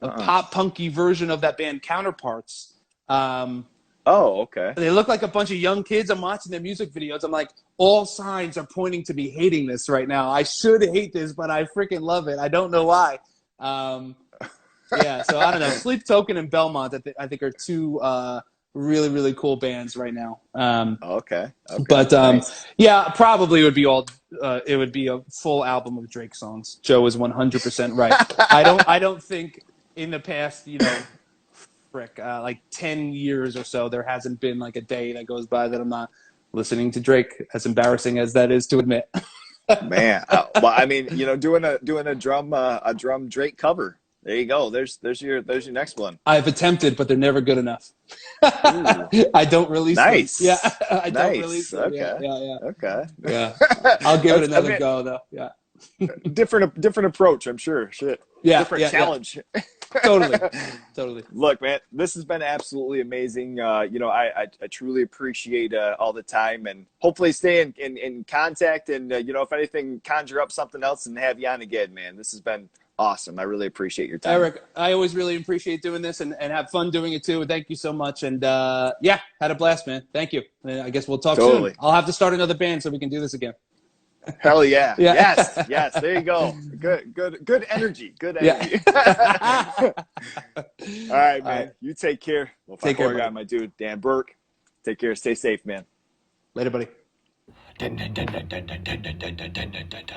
pop punky version of that band Counterparts. Okay. They look like a bunch of young kids. I'm watching their music videos. I'm like, all signs are pointing to me hating this right now. I should hate this, but I freaking love it. I don't know why. So I don't know. Sleep Token and Belmont, I think, are two really, really cool bands right now. Okay. But nice. Probably would be it would be a full album of Drake songs. Joe is 100% right. I don't think in the past, like 10 years or so, there hasn't been like a day that goes by that I'm not listening to Drake, as embarrassing as that is to admit. Man, well, I mean, doing a drum Drake cover. There you go. There's your next one. I've attempted, but they're never good enough. I don't release nice. them. Yeah, I don't release them. Okay. Yeah. Okay. Yeah. I'll give it another go, though. Yeah. different approach, I'm sure. Shit. Yeah. Different challenge. Yeah. Totally. Look, man, this has been absolutely amazing. I truly appreciate all the time, and hopefully stay in contact. And if anything, conjure up something else and have you on again, man. This has been awesome. I really appreciate your time, Eric. I always really appreciate doing this and have fun doing it too. Thank you so much. And had a blast, man. Thank you. I guess we'll talk soon. I'll have to start another band so we can do this again. Hell yeah. Yes. There you go. Good energy. Good energy. Yeah. All right, man. All right. You take care. Well, take care, guy, my dude, Dan Bourke. Take care. Stay safe, man. Later, buddy.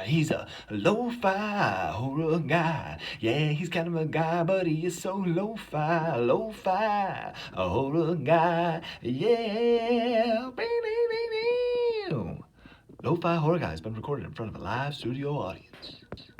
He's a lo-fi horror guy. Yeah, he's kind of a guy, but he is so lo-fi a horror guy. Yeah. Lo-fi horror guy has been recorded in front of a live studio audience.